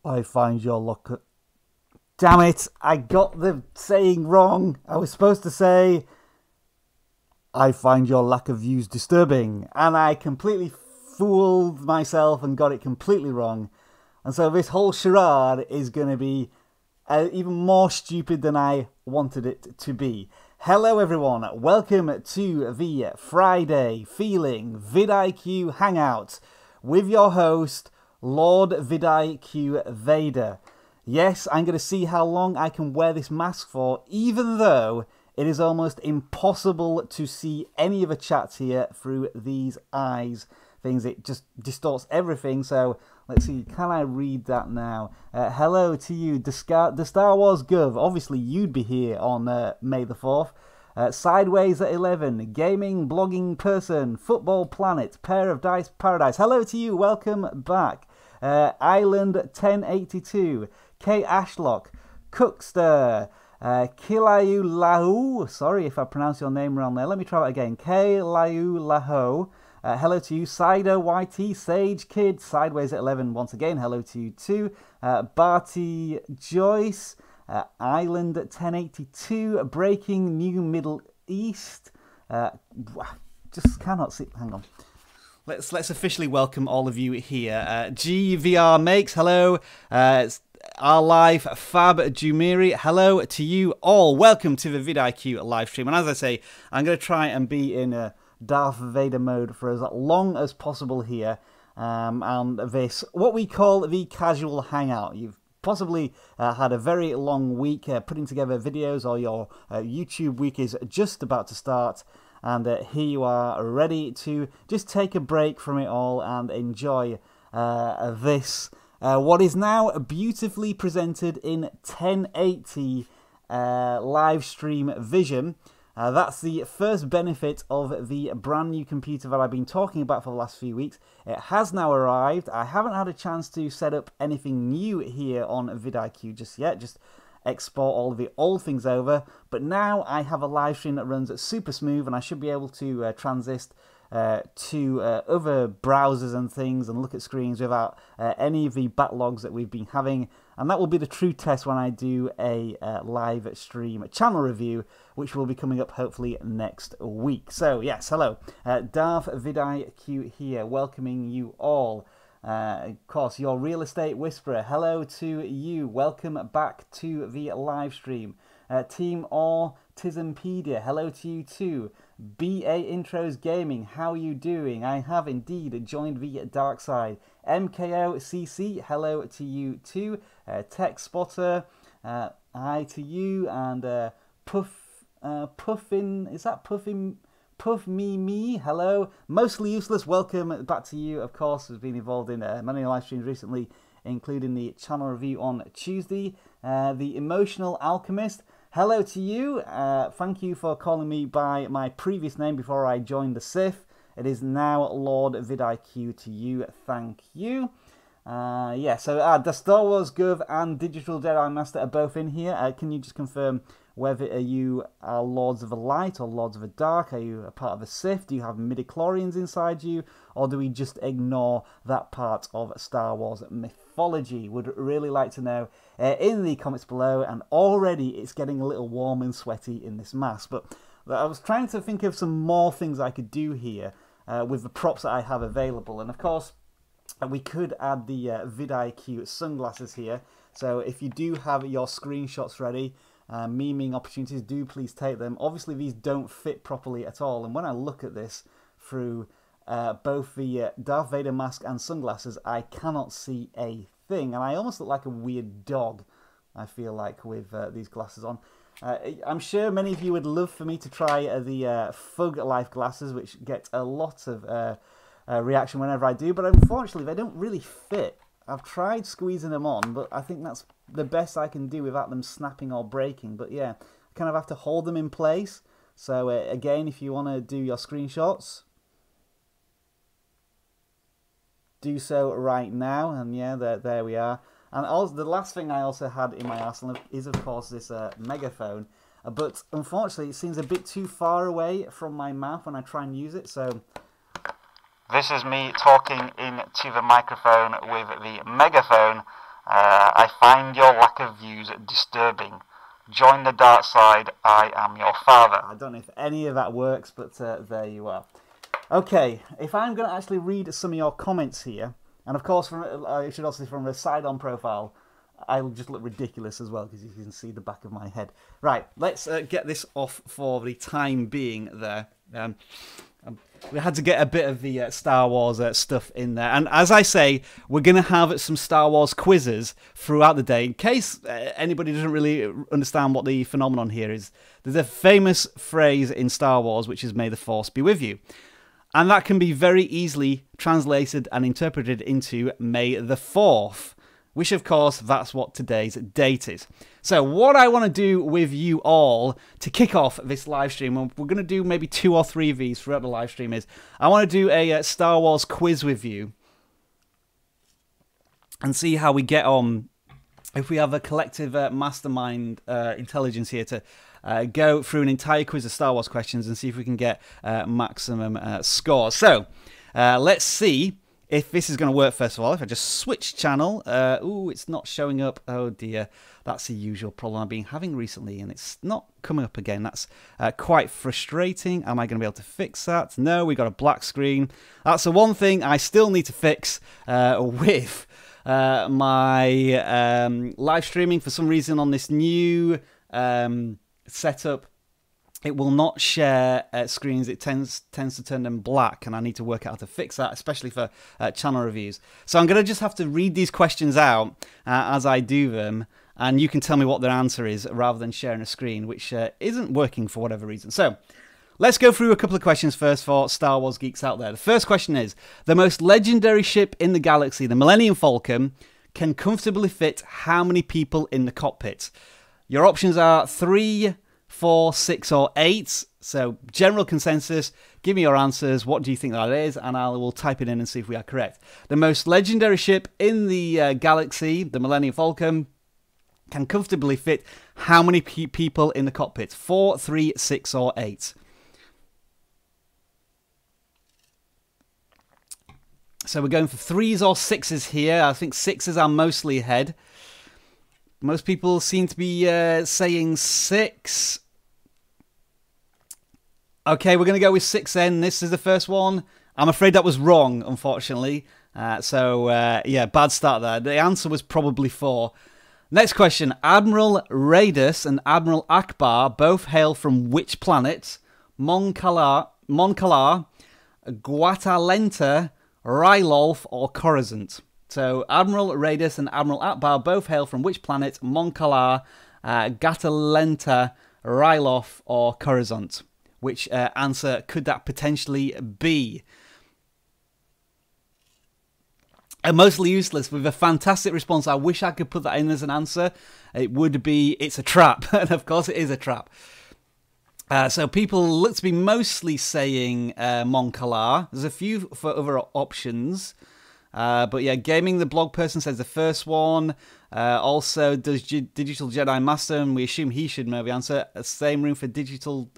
I find your look... Damn it, I got the saying wrong. I was supposed to say, I find your lack of views disturbing. And I completely fooled myself and got it completely wrong. And so this whole charade is going to be even more stupid than I wanted it to be. Hello everyone, welcome to the Friday Feeling vidIQ Hangout with your host, Lord vidIQ Vader. Yes, I'm going to see how long I can wear this mask for, even though it is almost impossible to see any of the chats here through these eyes things. It just distorts everything, so let's see, can I read that now? Hello to you, the Star Wars Gov. Obviously, you'd be here on May the 4th. Sideways at 11, gaming, blogging person, football planet, pair of dice paradise. Hello to you, welcome back. Island 1082, K Ashlock, Cookster, Kilayu Lahu. Sorry if I pronounce your name wrong there. Let me try it again. K Layu Lahu. Hello to you, Sido YT, Sage Kid, Sideways at 11 once again. Hello to you too. Barty Joyce, Island 1082, Breaking New Middle East. Just cannot see. Hang on. Let's officially welcome all of you here. GVR Makes, hello. Our live Fab Jumiri, hello to you all. Welcome to the vidIQ live stream. And as I say, I'm going to try and be in a Darth Vader mode for as long as possible here. And this, what we call the casual hangout. You've possibly had a very long week putting together videos, or your YouTube week is just about to start. And here you are, ready to just take a break from it all and enjoy this, what is now beautifully presented in 1080 live stream vision. That's the first benefit of the brand new computer that I've been talking about for the last few weeks. It has now arrived. I haven't had a chance to set up anything new here on vidIQ just yet, just export all of the old things over, but now I have a live stream that runs super smooth, and I should be able to transit to other browsers and things and look at screens without any of the backlogs that we've been having. And that will be the true test when I do a live stream channel review, which will be coming up hopefully next week. So yes, hello, Darth vidIQ here, welcoming you all. Of course, your real estate whisperer, hello to you, welcome back to the live stream. Team Autismpedia, hello to you too. BA Intros Gaming, how are you doing? I have indeed joined the dark side. MKOCC, hello to you too. Tech Spotter, hi to you. And Puffin, is that Puffin? Puff me, hello. Mostly Useless, welcome back to you. Of course, has been involved in many live streams recently, including the channel review on Tuesday. The Emotional Alchemist, hello to you. Thank you for calling me by my previous name before I joined the Sith. It is now Lord vidIQ to you. Thank you. Yeah, so the Star Wars Gov and Digital Jedi Master are both in here. Can you just confirm whether you are Lords of the Light or Lords of the Dark? Are you a part of the Sith? Do you have midichlorians inside you? Or do we just ignore that part of Star Wars mythology? Would really like to know in the comments below. And already it's getting a little warm and sweaty in this mask. But I was trying to think of some more things I could do here with the props that I have available. And of course, we could add the vidIQ sunglasses here. So if you do have your screenshots ready, memeing opportunities, do please take them. Obviously, these don't fit properly at all. And when I look at this through both the Darth Vader mask and sunglasses, I cannot see a thing. And I almost look like a weird dog, I feel like, with these glasses on. I'm sure many of you would love for me to try the Fug Life glasses, which get a lot of reaction whenever I do. But unfortunately, they don't really fit. I've tried squeezing them on, but I think that's the best I can do without them snapping or breaking. But yeah, I kind of have to hold them in place. So again, if you want to do your screenshots, do so right now. And yeah, there we are. And also, the last thing I also had in my arsenal is, of course, this megaphone. But unfortunately, it seems a bit too far away from my mouth when I try and use it. So this is me talking into the microphone with the megaphone. I find your lack of views disturbing. Join the dark side, I am your father. I don't know if any of that works, but there you are. Okay, if I'm going to actually read some of your comments here, and of course, I should also say from a side-on profile, I'll just look ridiculous as well, because you can see the back of my head. Right, let's get this off for the time being there. We had to get a bit of the Star Wars stuff in there. And as I say, we're going to have some Star Wars quizzes throughout the day. In case anybody doesn't really understand what the phenomenon here is, there's a famous phrase in Star Wars, which is, "May the Force be with you." And that can be very easily translated and interpreted into May the 4th, which of course, that's what today's date is. So what I want to do with you all to kick off this live stream, and we're going to do maybe 2 or 3 of these throughout the live stream, is I want to do a Star Wars quiz with you and see how we get on. If we have a collective mastermind intelligence here to go through an entire quiz of Star Wars questions and see if we can get maximum scores. So let's see if this is going to work. First of all, if I just switch channel, ooh, it's not showing up. Oh dear, that's the usual problem I've been having recently, and it's not coming up again. That's quite frustrating. Am I going to be able to fix that? No, we got a black screen. That's the one thing I still need to fix with my live streaming. For some reason on this new setup, it will not share screens. It tends to turn them black, and I need to work out how to fix that, especially for channel reviews. So I'm going to just have to read these questions out as I do them, and you can tell me what their answer is rather than sharing a screen, which isn't working for whatever reason. So let's go through a couple of questions first for Star Wars geeks out there. The first question is, the most legendary ship in the galaxy, the Millennium Falcon, can comfortably fit how many people in the cockpit? Your options are 3, 4, 6, or 8. So general consensus, give me your answers. What do you think that is? And I will type it in and see if we are correct. The most legendary ship in the galaxy, the Millennium Falcon, can comfortably fit how many people in the cockpit? 4, 3, 6, or 8. So we're going for 3s or 6s here. I think 6s are mostly ahead. Most people seem to be saying 6. Okay, we're going to go with 6 then. This is the first one. I'm afraid that was wrong, unfortunately. Yeah, bad start there. The answer was probably 4. Next question. Admiral Raidus and Admiral Akbar both hail from which planet? Moncalar, Guatalenta, Rylolf, or Coruscant? So Admiral Raidus and Admiral Akbar both hail from which planet? Moncalar, Gatalenta, Rylolf, or Coruscant? Which answer could that potentially be? Mostly useless with a fantastic response. I wish I could put that in as an answer. It would be, it's a trap. And of course it is a trap. So people look to be mostly saying Moncalar. There's a few for other options. But yeah, Gaming the Blog person says the first one. Also, does Digital Jedi Master, and we assume he should know the answer. Same room for Digital,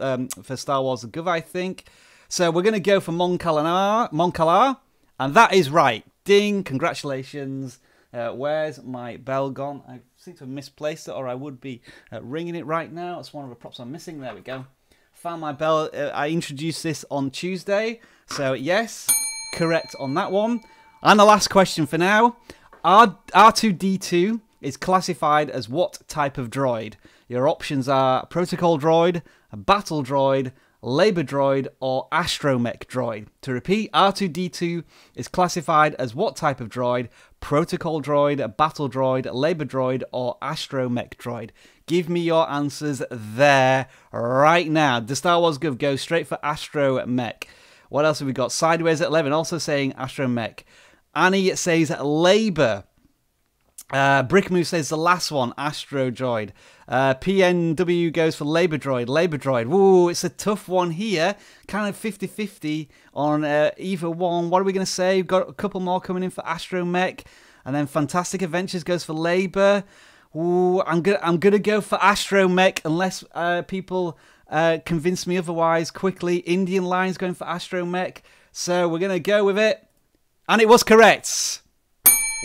for Star Wars Gov, I think. So we're going to go for Moncalar, and that is right. Ding, congratulations. Where's my bell gone? I seem to have misplaced it, or I would be ringing it right now. It's one of the props I'm missing. There we go. Found my bell. I introduced this on Tuesday. So yes, correct on that one. And the last question for now. R2-D2 is classified as what type of droid? Your options are protocol droid, a battle droid, labor droid, or astromech droid. To repeat, R2-D2 is classified as what type of droid? Protocol droid, a battle droid, labor droid, or astromech droid? Give me your answers there right now. Does Star Wars Gov go straight for astromech? What else have we got? Sideways at 11, also saying astromech. Annie says labor. Brickmove says the last one, Astro Droid. PNW goes for labor droid, labor droid. Ooh, it's a tough one here. Kind of 50-50 on either one. What are we going to say? We've got a couple more coming in for Astromech. And then Fantastic Adventures goes for labor. Ooh, I'm gonna go for Astromech unless people convince me otherwise quickly. Indian Line's going for Astromech. So we're going to go with it. And it was correct.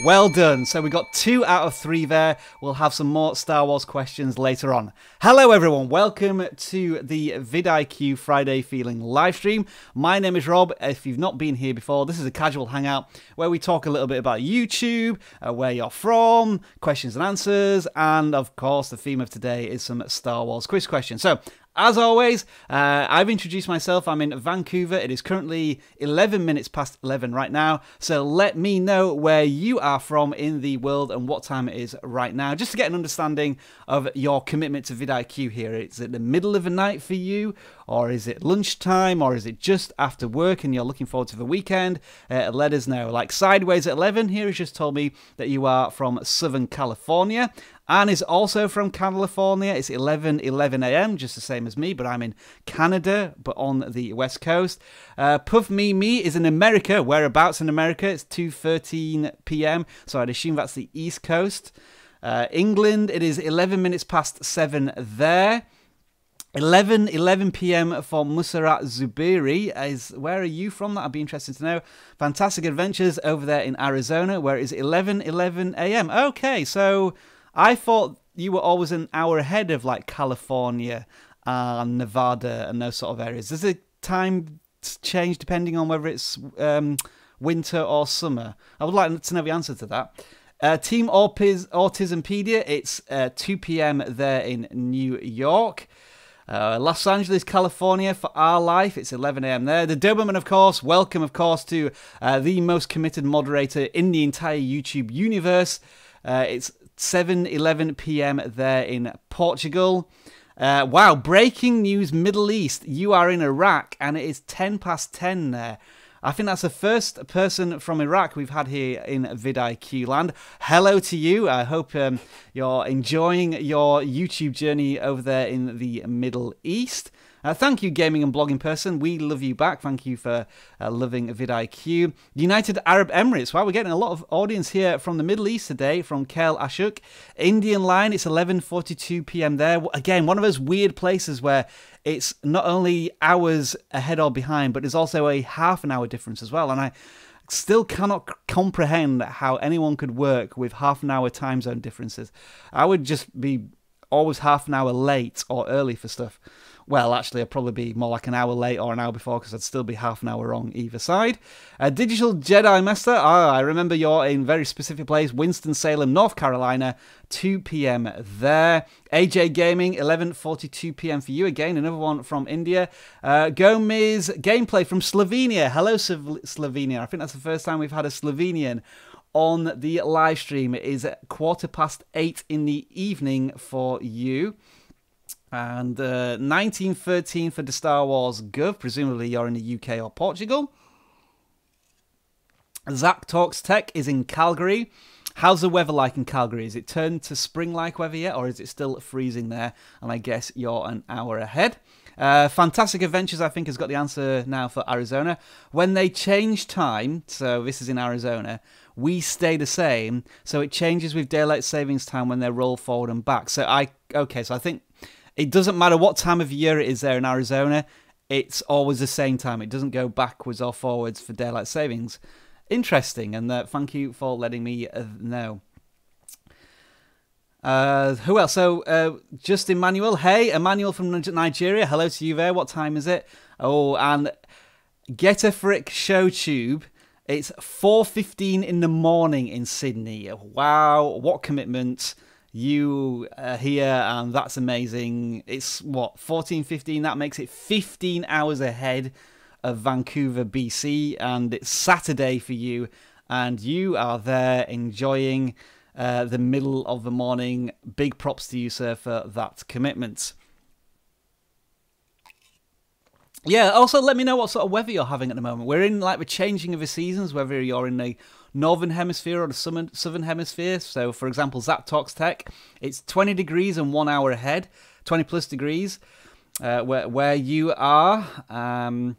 Well done. So we got 2 out of 3 there. We'll have some more Star Wars questions later on. Hello everyone. Welcome to the vidIQ Friday Feeling live stream. My name is Rob. If you've not been here before, this is a casual hangout where we talk a little bit about YouTube, where you're from, questions and answers, and of course the theme of today is some Star Wars quiz questions. So as always, I've introduced myself. I'm in Vancouver. It is currently 11 minutes past 11 right now. So let me know where you are from in the world and what time it is right now, just to get an understanding of your commitment to vidIQ here. Is it the middle of the night for you, or is it lunchtime, or is it just after work and you're looking forward to the weekend? Let us know. Like Sideways at 11 here has just told me that you are from Southern California. Anne is also from California. It's 11:11 a.m., just the same as me, but I'm in Canada, but on the West Coast. Puff Me is in America. Whereabouts in America? It's 2:13 p.m., so I'd assume that's the East Coast. England, it is 11 minutes past 7 there. 11 p.m. for Musarat Zubiri. Where are you from? That'd be interesting to know. Fantastic Adventures over there in Arizona, where it is 11:11 a.m. Okay, so I thought you were always an hour ahead of like California and Nevada and those sort of areas. Does the time change depending on whether it's winter or summer? I would like to know the answer to that. Team Autismpedia, it's 2 p.m. there in New York. Los Angeles, California for our life, it's 11 a.m. there. The Doberman, of course, welcome, of course, to the most committed moderator in the entire YouTube universe. It's 7:11 p.m. there in Portugal. Wow, breaking news, Middle East. You are in Iraq, and it is 10 past 10 there. I think that's the first person from Iraq we've had here in vidIQ land. Hello to you. I hope you're enjoying your YouTube journey over there in the Middle East. Thank you, gaming and blogging person. We love you back. Thank you for loving vidIQ. United Arab Emirates. Wow, we're getting a lot of audience here from the Middle East today, from Kel Ashuk. Indian line, it's 11:42 p.m. there. Again, one of those weird places where it's not only hours ahead or behind, but there's also a half an hour difference as well. And I still cannot comprehend how anyone could work with half an hour time zone differences. I would just be always half an hour late or early for stuff. Well, actually, I'd probably be more like an hour late or an hour before, because I'd still be half an hour wrong either side. Digital Jedi Master, I remember you're in a very specific place, Winston-Salem, North Carolina, 2 p.m. there. AJ Gaming, 11:42 p.m. for you. Again, another one from India. Gomez Gameplay from Slovenia. Hello, Slovenia. I think that's the first time we've had a Slovenian on the live stream. It is 8:15 in the evening for you. And 1913 for the Star Wars Gov. Presumably you're in the UK or Portugal. Zach Talks Tech is in Calgary. How's the weather like in Calgary? Is it turned to spring-like weather yet, or is it still freezing there? And I guess you're an hour ahead. Fantastic Adventures, I think, has got the answer now for Arizona. When they change time, so this is in Arizona, we stay the same. So it changes with daylight savings time when they roll forward and back. So I think it doesn't matter what time of year it is there in Arizona, it's always the same time. It doesn't go backwards or forwards for daylight savings. Interesting, and thank you for letting me know. Who else? So, just Emmanuel. Hey, Emmanuel from Nigeria. Hello to you there. What time is it? Oh, and Get a Frick ShowTube. It's 4:15 in the morning in Sydney. Wow, what commitment. You here, and that's amazing. It's what, 14:15? That makes it 15 hours ahead of Vancouver, BC, and it's Saturday for you, and you are there enjoying the middle of the morning. Big props to you, sir, for that commitment. Yeah, also let me know what sort of weather you're having at the moment. We're in like the changing of the seasons, whether you're in the northern hemisphere or the southern hemisphere. So, for example, Zap Talks Tech, it's 20 degrees and 1 hour ahead, 20 plus degrees where you are. And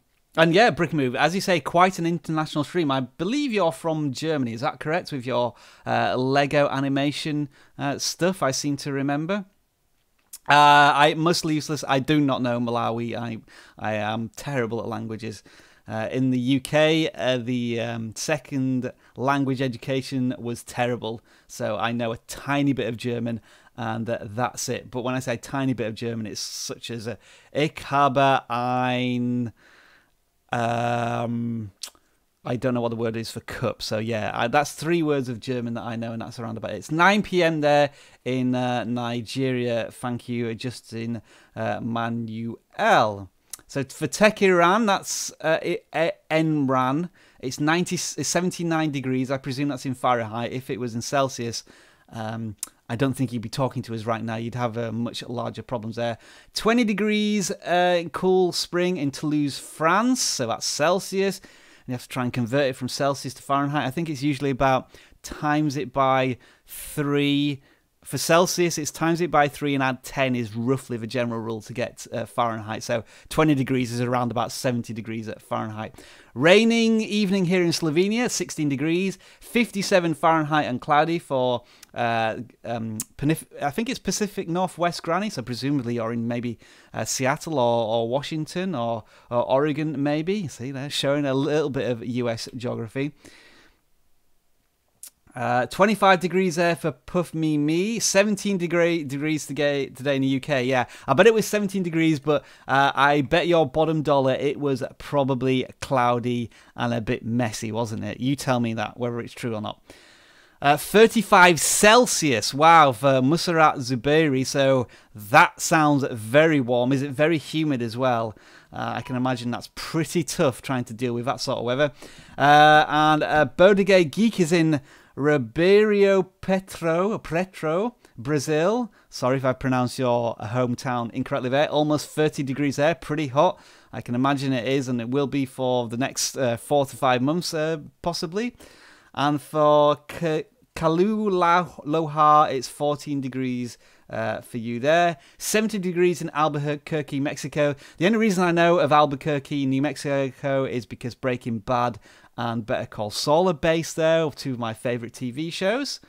yeah, Brick Move, as you say, quite an international stream. I believe you're from Germany. Is that correct, with your Lego animation stuff, I seem to remember? I mostly useless. I do not know Malawi. I am terrible at languages. In the UK, the second language education was terrible, so I know a tiny bit of German, and that's it. But when I say a tiny bit of German, it's such as Ich habe ein... I don't know what the word is for cup. So yeah, that's 3 words of German that I know, and that's around about it. It's 9 p.m. there in Nigeria. Thank you, Justin Manuel. So for Tehran, that's Enran. It's 79 degrees. I presume that's in Fahrenheit. If it was in Celsius, I don't think you'd be talking to us right now. You'd have much larger problems there. 20 degrees in cool spring in Toulouse, France. So that's Celsius. You have to try and convert it from Celsius to Fahrenheit. I think it's usually about times it by 3. For Celsius, it's times it by 3 and add 10 is roughly the general rule to get Fahrenheit. So 20 degrees is around about 70 degrees at Fahrenheit. Raining evening here in Slovenia, 16 degrees. 57 Fahrenheit and cloudy for, I think it's Pacific Northwest, Granny. So presumably you're in maybe Seattle or Washington or Oregon maybe. See, they're showing a little bit of US geography. 25 degrees there for Puff Me. 17 degrees today in the UK. Yeah, I bet it was 17 degrees, but I bet your bottom dollar it was probably cloudy and a bit messy, wasn't it? You tell me that, whether it's true or not. 35 Celsius. Wow, for Musarat Zubairi. So that sounds very warm. Is it very humid as well? I can imagine that's pretty tough trying to deal with that sort of weather. And Bodegay Geek is in Ribeirão Preto, Brazil. Sorry if I pronounce your hometown incorrectly there. Almost 30 degrees there, pretty hot. I can imagine it is, and it will be for the next 4 to 5 months, possibly. And for Kalulaha, it's 14 degrees for you there. 70 degrees in Albuquerque, Mexico. The only reason I know of Albuquerque, New Mexico, is because Breaking Bad and Better Call Saul are based there, 2 of my favourite TV shows.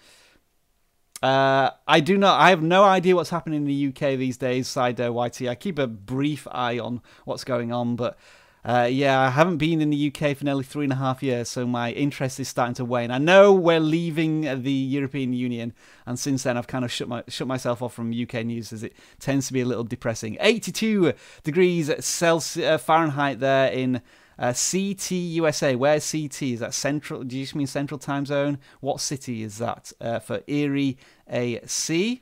I have no idea what's happening in the UK these days, Sido YT. I keep a brief eye on what's going on, but yeah, I haven't been in the UK for nearly 3.5 years, so my interest is starting to wane. I know we're leaving the European Union, and since then I've kind of shut myself off from UK news, as it tends to be a little depressing. 82 degrees Celsius, Fahrenheit there in CT, USA. Where's CT? Is that central? Do you just mean central time zone? What city is that? For Erie, AC.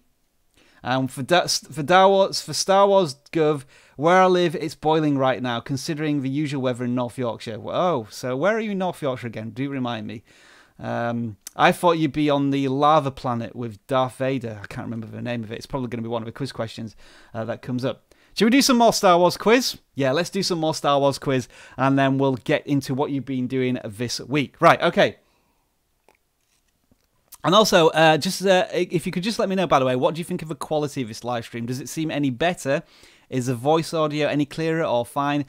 And for Star Wars Gov, where I live, it's boiling right now, considering the usual weather in North Yorkshire. Oh, so where are you in North Yorkshire again? Do remind me. I thought you'd be on the lava planet with Darth Vader. I can't remember the name of it. It's probably going to be one of the quiz questions that comes up. Should we do some more Star Wars quiz? Yeah, let's do some more Star Wars quiz, and then we'll get into what you've been doing this week. Right, okay. And also, if you could just let me know, by the way, what do you think of the quality of this live stream? Does it seem any better? Is the voice audio any clearer or fine?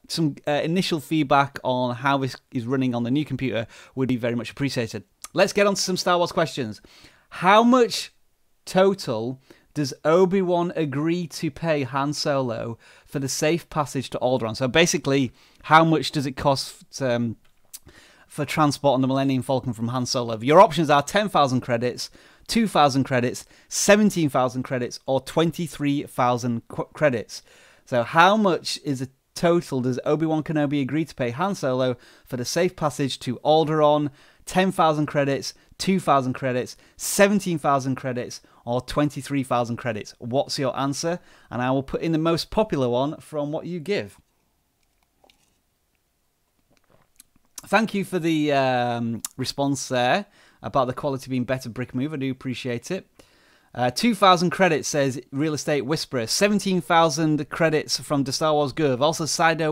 Some initial feedback on how this is running on the new computer would be very much appreciated. Let's get on to some Star Wars questions. How much total does Obi-Wan agree to pay Han Solo for the safe passage to Alderaan? So basically, how much does it cost for transport on the Millennium Falcon from Han Solo? Your options are 10,000 credits, 2,000 credits, 17,000 credits, or 23,000 credits. So how much is the total does Obi-Wan Kenobi agree to pay Han Solo for the safe passage to Alderaan? 10,000 credits, 2,000 credits, 17,000 credits, or 23,000 credits. What's your answer? And I will put in the most popular one from what you give. Thank you for the response there about the quality being better, Brick Move. I do appreciate it. 2,000 credits, says Real Estate Whisperer. 17,000 credits from the Star Wars Gov. Also, Sido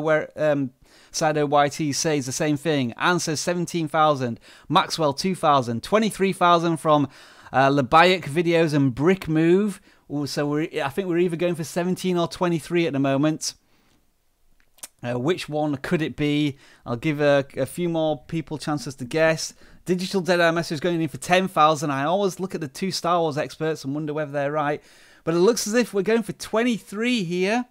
YT says the same thing. Anne says 17,000. Maxwell 2,000. 23,000 from Labayak Videos and Brick Move. Ooh, so I think we're either going for 17 or 23 at the moment. Which one could it be? I'll give a few more people chances to guess. Digital Deadeye Messer is going in for 10,000. I always look at the 2 Star Wars experts and wonder whether they're right. But it looks as if we're going for 23 here.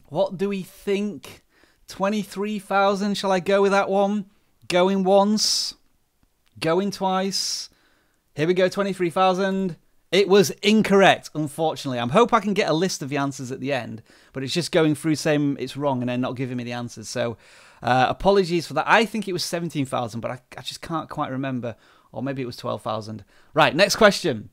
What do we think? 23,000. Shall I go with that one? Going once. Going twice. Here we go, 23,000. It was incorrect, unfortunately. I hope I can get a list of the answers at the end, but it's just going through saying it's wrong and then not giving me the answers. So apologies for that. I think it was 17,000, but I just can't quite remember. Or maybe it was 12,000. Right, next question.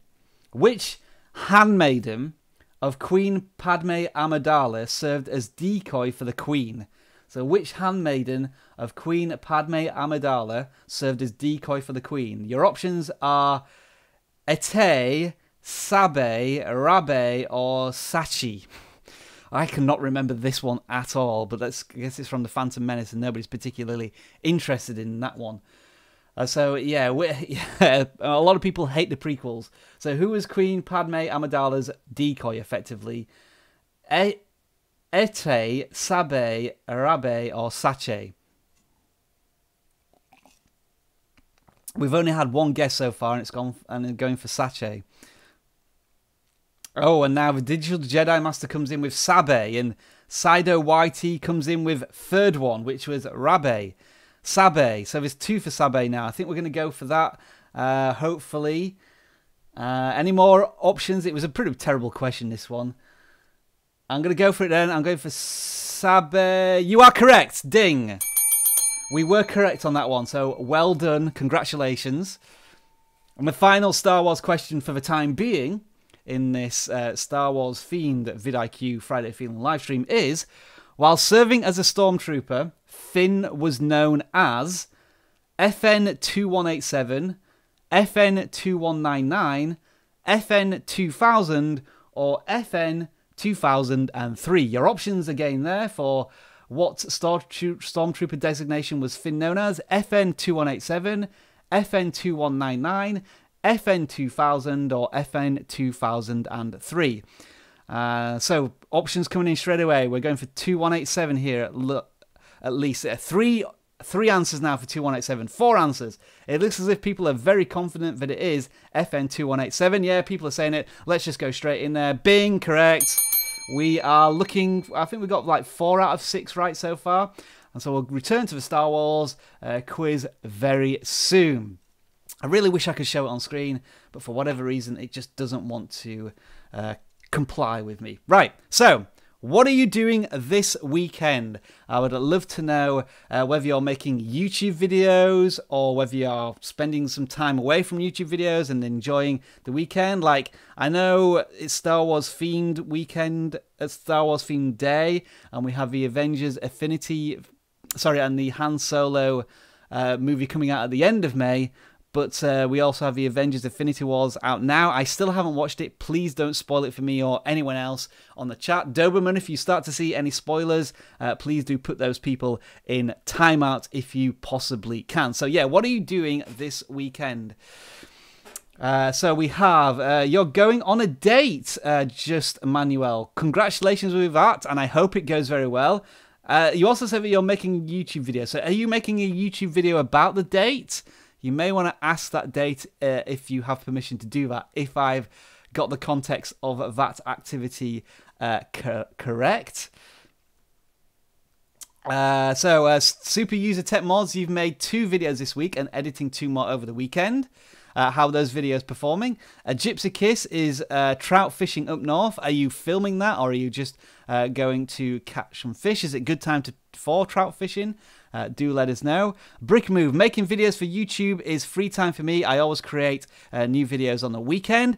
Which handmaiden of Queen Padme Amidala served as decoy for the Queen? So which handmaiden of Queen Padme Amidala served as decoy for the Queen? Your options are Ete, Sabe, Rabe, or Sachi. I cannot remember this one at all, but I guess it's from The Phantom Menace and nobody's particularly interested in that one. So, yeah, a lot of people hate the prequels. So who was Queen Padme Amidala's decoy, effectively? Ete, Sabe, Rabe, or Sache? We've only had one guess so far, and it's going for Sache. Oh, and now the Digital Jedi Master comes in with Sabe, and Sido YT comes in with third one, which was Rabe. Sabe. So there's two for Sabe now. I think we're going to go for that, hopefully. Any more options? It was a pretty terrible question, this one. I'm going to go for it then. I'm going for Sabe. You are correct. Ding. We were correct on that one, so well done. Congratulations. And the final Star Wars question for the time being in this Star Wars themed vidIQ Friday Feeling livestream is, while serving as a stormtrooper, Finn was known as FN2187, FN2199, FN2000, or FN2003. Your options again there for what stormtrooper designation was Finn known as: FN2187, FN2199, FN2000, or FN2003. So options coming in straight away. We're going for 2187 here. At least three answers now for 2187. 4 answers. It looks as if people are very confident that it is FN2187. Yeah, people are saying it. Let's just go straight in there. Bing, correct. We are looking, I think we got like 4 out of 6 right so far. And so we'll return to the Star Wars quiz very soon. I really wish I could show it on screen, but for whatever reason, it just doesn't want to comply with me. Right, so what are you doing this weekend? I would love to know whether you're making YouTube videos or whether you're spending some time away from YouTube videos and enjoying the weekend. Like, I know it's Star Wars themed weekend, it's Star Wars themed day, and we have the Avengers Affinity, and the Han Solo movie coming out at the end of May. But we also have the Avengers Infinity Wars out now. I still haven't watched it. Please don't spoil it for me or anyone else on the chat. Doberman, if you start to see any spoilers, please do put those people in timeout if you possibly can. So yeah, what are you doing this weekend? So we have, you're going on a date, Just Manuel. Congratulations with that, and I hope it goes very well. You also said that you're making a YouTube video. So are you making a YouTube video about the date? You may want to ask that date if you have permission to do that, if I've got the context of that activity correct. Super User Tech Mods, you've made 2 videos this week and editing 2 more over the weekend. How are those videos performing? Gypsy Kiss is trout fishing up north. Are you filming that, or are you just going to catch some fish? Is it a good time for trout fishing? Do let us know. Brick Move, making videos for YouTube is free time for me. I always create new videos on the weekend.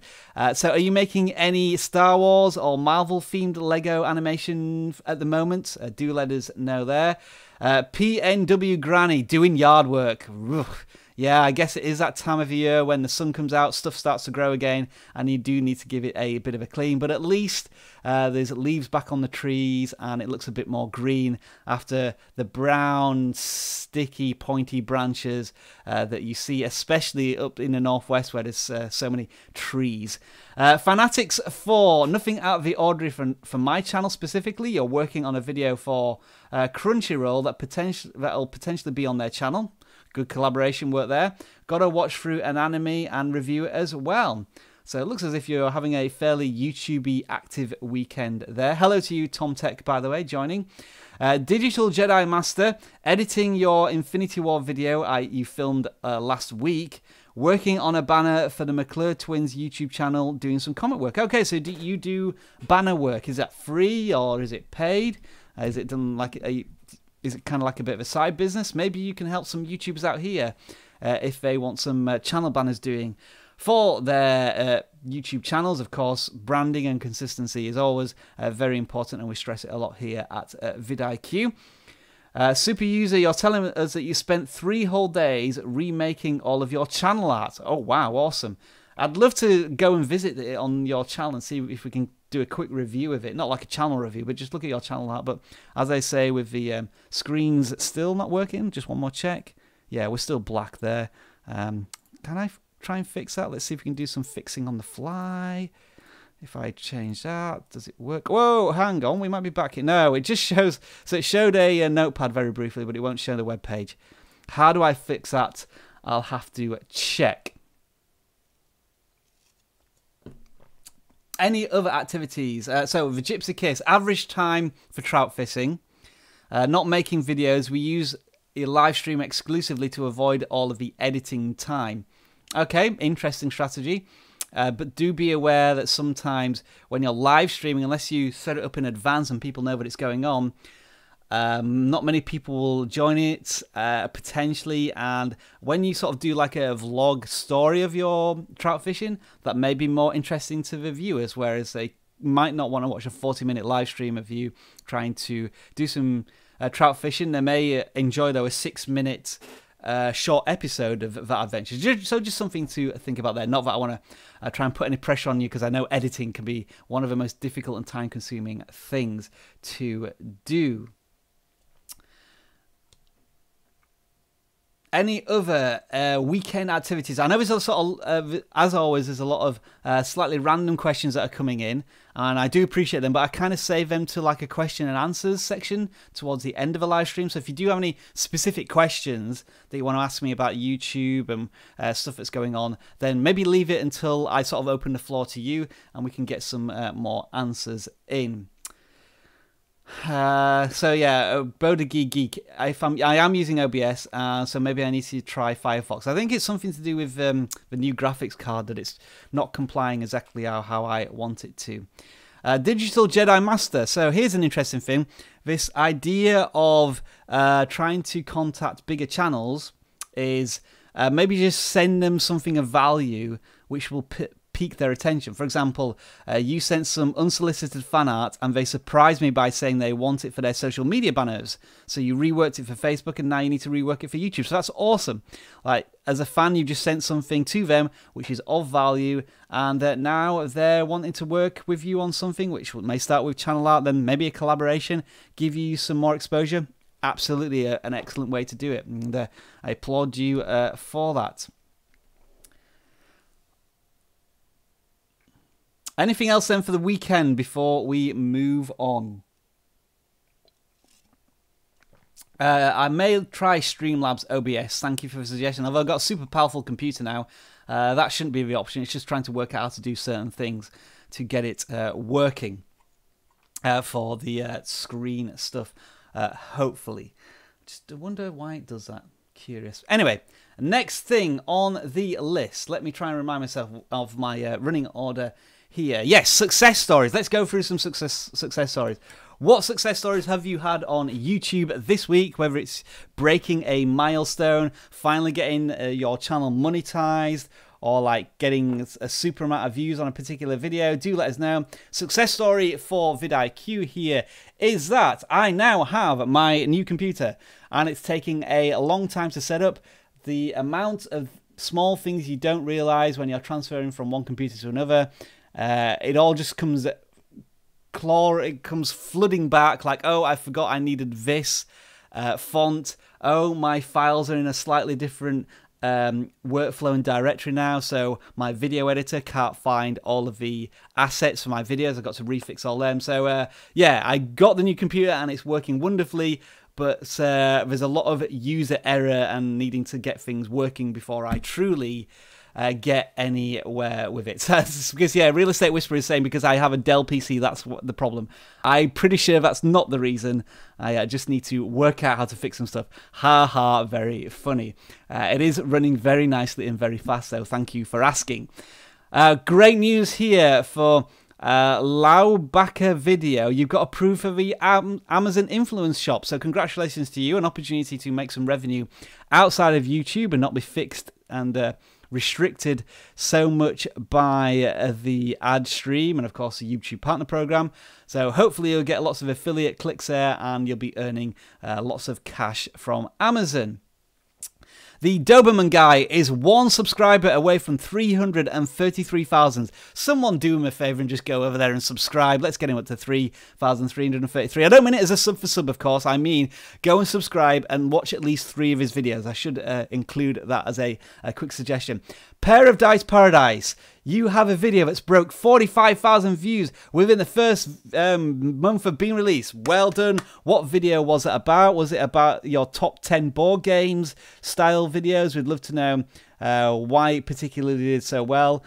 So are you making any Star Wars or Marvel themed Lego animation at the moment? Do let us know there. PNW Granny, doing yard work. Yeah, I guess it is that time of the year when the sun comes out, stuff starts to grow again, and you do need to give it a bit of a clean. But at least there's leaves back on the trees, and it looks a bit more green after the brown, sticky, pointy branches that you see, especially up in the northwest where there's so many trees. Fanatics 4, nothing out of the ordinary for my channel specifically. You're working on a video for Crunchyroll that'll potentially be on their channel. Good collaboration work there. Got to watch through an anime and review it as well. So it looks as if you're having a fairly YouTube-y active weekend there. Hello to you, Tom Tech, by the way, joining. Digital Jedi Master, editing your Infinity War video you filmed last week, working on a banner for the McClure Twins YouTube channel, doing some comic work. Okay, so do you do banner work? Is that free or is it paid? Is it done like is it kind of like a bit of a side business? Maybe you can help some YouTubers out here if they want some channel banners doing for their YouTube channels. Of course, branding and consistency is always very important, and we stress it a lot here at vidIQ. Super user, you're telling us that you spent 3 whole days remaking all of your channel art. Oh wow, awesome. I'd love to go and visit it on your channel and see if we can do a quick review of it. Not like a channel review, but just look at your channel art. But as I say, with the screens still not working, just one more check. Yeah, we're still black there. Can I try and fix that? Let's see if we can do some fixing on the fly. If I change that, does it work? Whoa, hang on, we might be back here. No, it just shows, so it showed a notepad very briefly, but it won't show the web page. How do I fix that? I'll have to check. Any other activities? So the Gypsy Kiss, average time for trout fishing. Not making videos. We use a live stream exclusively to avoid all of the editing time. Okay, interesting strategy. But do be aware that sometimes when you're live streaming, unless you set it up in advance and people know that it's going on, not many people will join it, potentially. And when you sort of do like a vlog story of your trout fishing, that may be more interesting to the viewers, whereas they might not want to watch a 40-minute live stream of you trying to do some trout fishing. They may enjoy, though, a 6-minute short episode of that adventure. So just something to think about there. Not that I want to try and put any pressure on you, because I know editing can be one of the most difficult and time-consuming things to do. Any other weekend activities? I know there's a sort of, as always, there's a lot of slightly random questions that are coming in, and I do appreciate them, but I kind of save them to like a question and answers section towards the end of a live stream. So if you do have any specific questions that you want to ask me about YouTube and stuff that's going on, then maybe leave it until I sort of open the floor to you, and we can get some more answers in. So yeah, Bodagi Geek. I am using OBS, so maybe I need to try Firefox. I think it's something to do with the new graphics card, that it's not complying exactly how I want it to. Digital Jedi Master. So here's an interesting thing. This idea of trying to contact bigger channels is maybe just send them something of value which will pique their attention. For example, you sent some unsolicited fan art and they surprised me by saying they want it for their social media banners. So you reworked it for Facebook and now you need to rework it for YouTube. So that's awesome. Like, as a fan, you just sent something to them which is of value, and now they're wanting to work with you on something which may start with channel art, then maybe a collaboration, give you some more exposure. Absolutely an excellent way to do it, and I applaud you for that. Anything else then for the weekend before we move on? I may try Streamlabs OBS. Thank you for the suggestion. Although I've got a super powerful computer now, that shouldn't be the option. It's just trying to work out how to do certain things to get it working for the screen stuff, hopefully. Just wonder why it does that. Curious. Anyway, next thing on the list. Let me try and remind myself of my running order here. Yes, success stories. Let's go through some success stories. What success stories have you had on YouTube this week? Whether it's breaking a milestone, finally getting your channel monetized, or like getting a super amount of views on a particular video, do let us know. Success story for vidIQ here is that I now have my new computer, and it's taking a long time to set up. The amount of small things you don't realize when you're transferring from one computer to another, it all just comes flooding back, like, oh, I forgot I needed this font. Oh, my files are in a slightly different workflow and directory now, so my video editor can't find all of the assets for my videos. I've got to refix all them. So yeah, I got the new computer and it's working wonderfully, but there's a lot of user error and needing to get things working before I truly get anywhere with it. So because, yeah, Real Estate Whisperer is saying because I have a Dell PC, that's what the problem. I'm pretty sure that's not the reason. I just need to work out how to fix some stuff. Ha ha, very funny. It is running very nicely and very fast, so thank you for asking. Great news here for Laubaka Video. You've got approved for the Amazon Influence Shop, so congratulations to you. An opportunity to make some revenue outside of YouTube and not be fixed and restricted so much by the ad stream and of course the YouTube partner program. So hopefully you'll get lots of affiliate clicks there and you'll be earning lots of cash from Amazon. The Doberman guy is 1 subscriber away from 333,000. Someone do him a favour and just go over there and subscribe. Let's get him up to 3,333. I don't mean it as a sub for sub, of course. I mean go and subscribe and watch at least 3 of his videos. I should include that as a quick suggestion. Pair of Dice Paradise. You have a video that's broke 45,000 views within the first month of being released. Well done. What video was it about? Was it about your top 10 board games style videos? We'd love to know why it particularly did so well.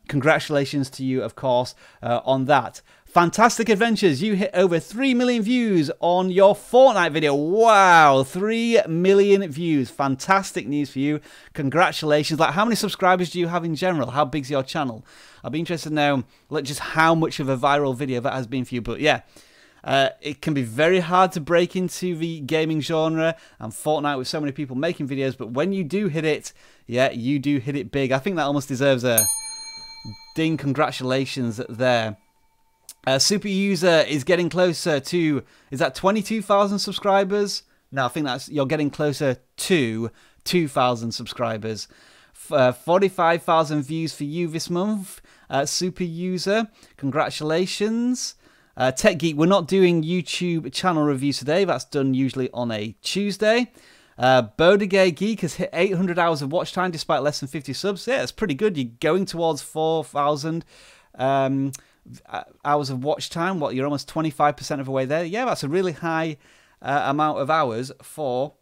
Congratulations to you, of course, on that. Fantastic Adventures, you hit over 3 million views on your Fortnite video. Wow, 3 million views. Fantastic news for you. Congratulations. Like, how many subscribers do you have in general? How big's your channel? I'll be interested to know just how much of a viral video that has been for you. But yeah, it can be very hard to break into the gaming genre and Fortnite with so many people making videos. But when you do hit it, yeah, you do hit it big. I think that almost deserves a ding. Congratulations there. Super User is getting closer to, is that 22,000 subscribers? No, I think that's, you're getting closer to 2,000 subscribers. 45,000 views for you this month, Super User. Congratulations. Tech Geek, we're not doing YouTube channel reviews today. That's done usually on a Tuesday. Bodegay Geek has hit 800 hours of watch time despite less than 50 subs. Yeah, that's pretty good. You're going towards 4,000 hours of watch time. What, you're almost 25% of the way there. Yeah, that's a really high amount of hours for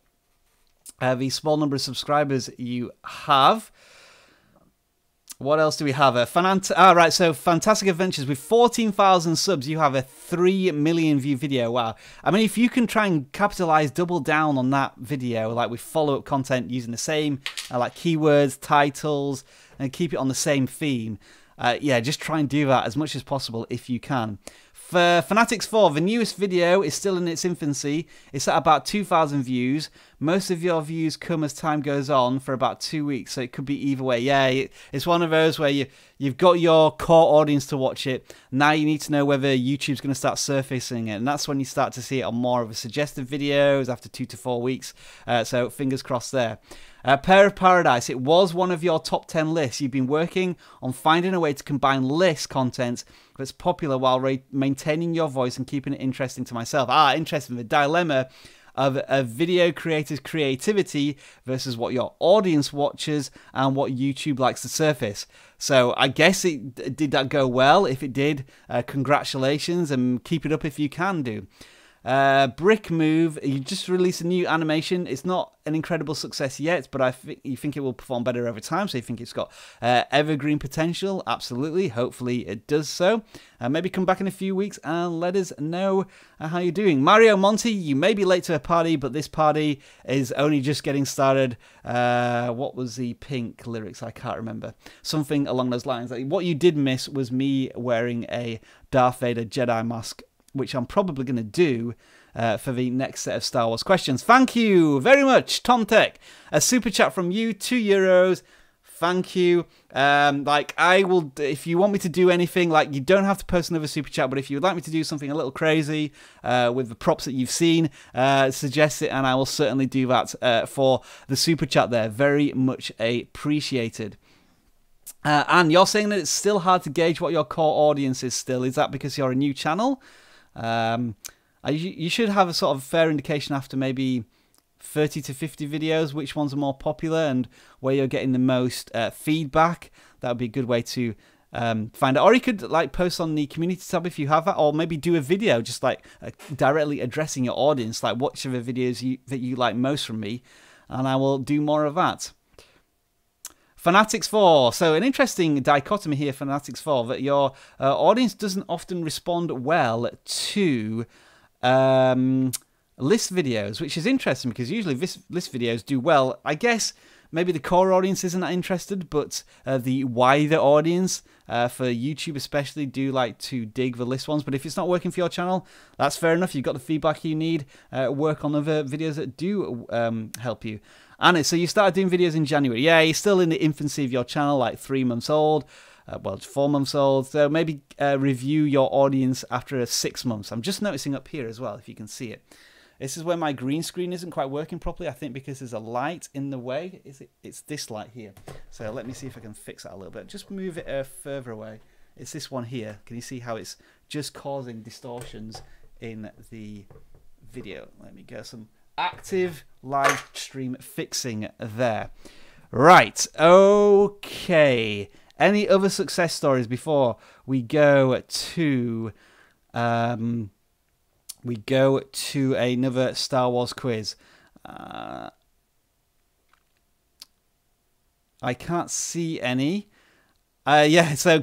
the small number of subscribers you have. What else do we have? Right, so Fantastic Adventures with 14,000 subs, you have a 3 million view video. Wow. I mean, if you can try and capitalize, double down on that video, like with follow-up content using the same like keywords, titles, and keep it on the same theme. Yeah, just try and do that as much as possible if you can. For Fanatics 4, the newest video is still in its infancy. It's at about 2,000 views. Most of your views come as time goes on for about 2 weeks, so it could be either way. Yeah, it's one of those where you've got your core audience to watch it. Now you need to know whether YouTube's going to start surfacing it, and that's when you start to see it on more of a suggested videos after 2 to 4 weeks. So fingers crossed there. Pair of Paradise, it was one of your top 10 lists. You've been working on finding a way to combine list content that's popular while maintaining your voice and keeping it interesting to myself. Interesting. The dilemma of a video creator's creativity versus what your audience watches and what YouTube likes to surface. So I guess did that go well? If it did, congratulations, and keep it up if you can do. Brick Move, you just released a new animation. It's not an incredible success yet, but you think it will perform better over time, so you think it's got evergreen potential. Absolutely, hopefully it does so. Maybe come back in a few weeks and let us know how you're doing. Mario Monty, you may be late to a party, but this party is only just getting started. What was the Pink lyrics? I can't remember. Something along those lines. What you did miss was me wearing a Darth Vader Jedi mask, which I'm probably going to do for the next set of Star Wars questions. Thank you very much, Tom Tech. A super chat from you, €2. Thank you. I will, if you want me to do anything, you don't have to post another super chat, but if you would like me to do something a little crazy with the props that you've seen, suggest it, and I will certainly do that for the super chat there. Very much appreciated. And you're saying that it's still hard to gauge what your core audience is still. Is that because you're a new channel? You should have a sort of fair indication after maybe 30 to 50 videos which ones are more popular and where you're getting the most feedback. That would be a good way to find out. Or you could post on the community tab if you have that, or maybe do a video just directly addressing your audience, which are the videos that you like most from me, and I will do more of that. Fanatics4. So an interesting dichotomy here, Fanatics4, that your audience doesn't often respond well to list videos, which is interesting because usually list videos do well. I guess maybe the core audience isn't that interested, but the wider audience, for YouTube especially, do like to dig the list ones. But if it's not working for your channel, that's fair enough. You've got the feedback you need. Work on other videos that do help you. And so you started doing videos in January. Yeah, you're still in the infancy of your channel, like 3 months old. Well, 4 months old. So maybe review your audience after 6 months. I'm just noticing up here as well, if you can see it. This is where my green screen isn't quite working properly, I think, because there's a light in the way. It's this light here. So let me see if I can fix that a little bit. Just move it further away. It's this one here. Can you see how it's just causing distortions in the video? Let me get some active live stream fixing there. Right, okay. Any other success stories before we go to another Star Wars quiz? I can't see any. Yeah, so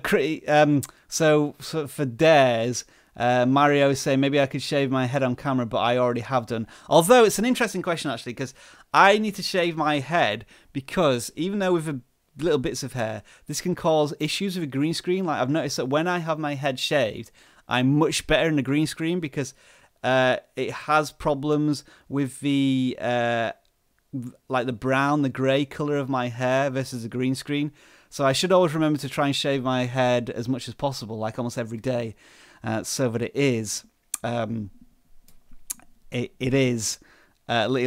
for Dares, Mario is saying maybe I could shave my head on camera, but I already have done. Although it's an interesting question actually, because I need to shave my head because even though with little bits of hair, this can cause issues with a green screen. Like I've noticed that when I have my head shaved, I'm much better in the green screen because it has problems with the like the brown, the grey colour of my hair versus the green screen. So I should always remember to try and shave my head as much as possible, like almost every day, so that it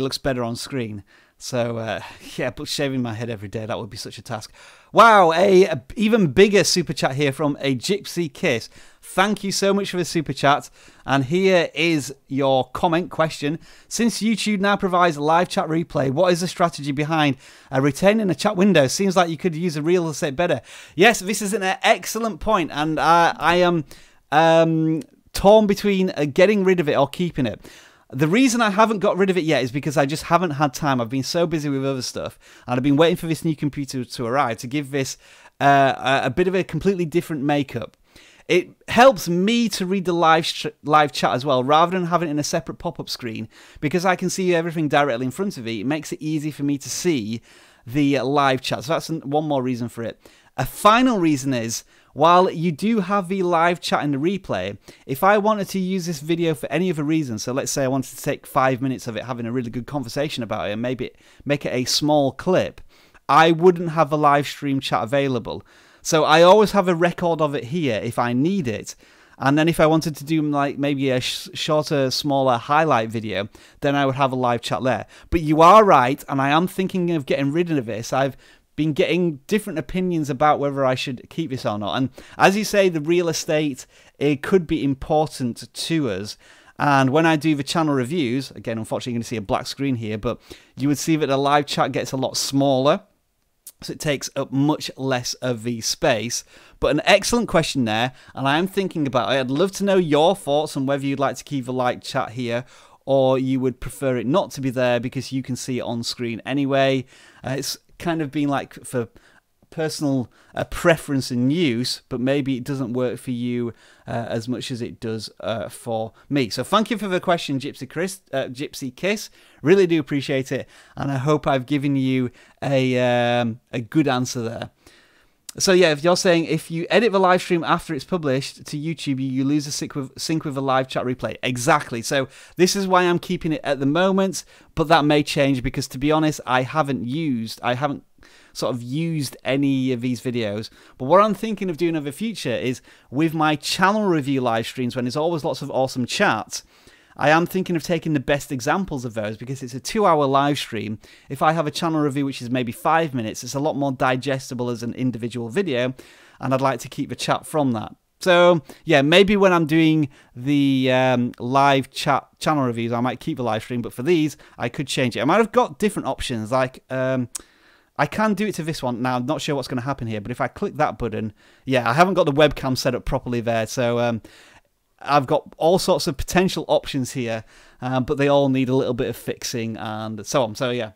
looks better on screen. So yeah, but shaving my head every day, that would be such a task. Wow, a even bigger super chat here from a Gypsy Kiss. Thank you so much for the super chat. And here is your comment question. Since YouTube now provides live chat replay, what is the strategy behind retaining a chat window? Seems like you could use a real estate better. Yes, this is an excellent point, and I am torn between getting rid of it or keeping it. The reason I haven't got rid of it yet is because I just haven't had time. I've been so busy with other stuff, and I've been waiting for this new computer to arrive to give this a bit of a completely different makeup. It helps me to read the live chat as well, rather than having it in a separate pop-up screen, because I can see everything directly in front of me. It makes it easy for me to see the live chat. So that's one more reason for it. A final reason is, while you do have the live chat in the replay, if I wanted to use this video for any other reason, so let's say I wanted to take 5 minutes of it having a really good conversation about it and maybe make it a small clip, I wouldn't have a live stream chat available. So I always have a record of it here if I need it. And then if I wanted to do like maybe a shorter, smaller highlight video, then I would have a live chat there. But you are right, and I am thinking of getting rid of this. I've been getting different opinions about whether I should keep this or not. And as you say, the real estate, it could be important to us. And when I do the channel reviews, again, unfortunately, you're going to see a black screen here, but you would see that the live chat gets a lot smaller. So it takes up much less of the space. But an excellent question there, and I am thinking about it. I'd love to know your thoughts on whether you'd like to keep the live chat here or you would prefer it not to be there because you can see it on screen anyway. It's kind of been like for personal preference and use, but maybe it doesn't work for you as much as it does for me. So thank you for the question, Gypsy Kiss. Really do appreciate it, and I hope I've given you a good answer there. So yeah, if you're saying if you edit the live stream after it's published to YouTube, you lose the sync with a live chat replay. Exactly. So this is why I'm keeping it at the moment, but that may change because, to be honest, I haven't sort of used any of these videos. But what I'm thinking of doing in the future is with my channel review live streams, when there's always lots of awesome chats, I am thinking of taking the best examples of those because it's a 2-hour live stream. If I have a channel review which is maybe 5 minutes, it's a lot more digestible as an individual video, and I'd like to keep the chat from that. So yeah, maybe when I'm doing the live chat channel reviews, I might keep the live stream, but for these, I could change it. I might have got different options, like I can do it to this one. Now, I'm not sure what's going to happen here, but if I click that button, yeah, I haven't got the webcam set up properly there, so I've got all sorts of potential options here, but they all need a little bit of fixing and so on. So yeah,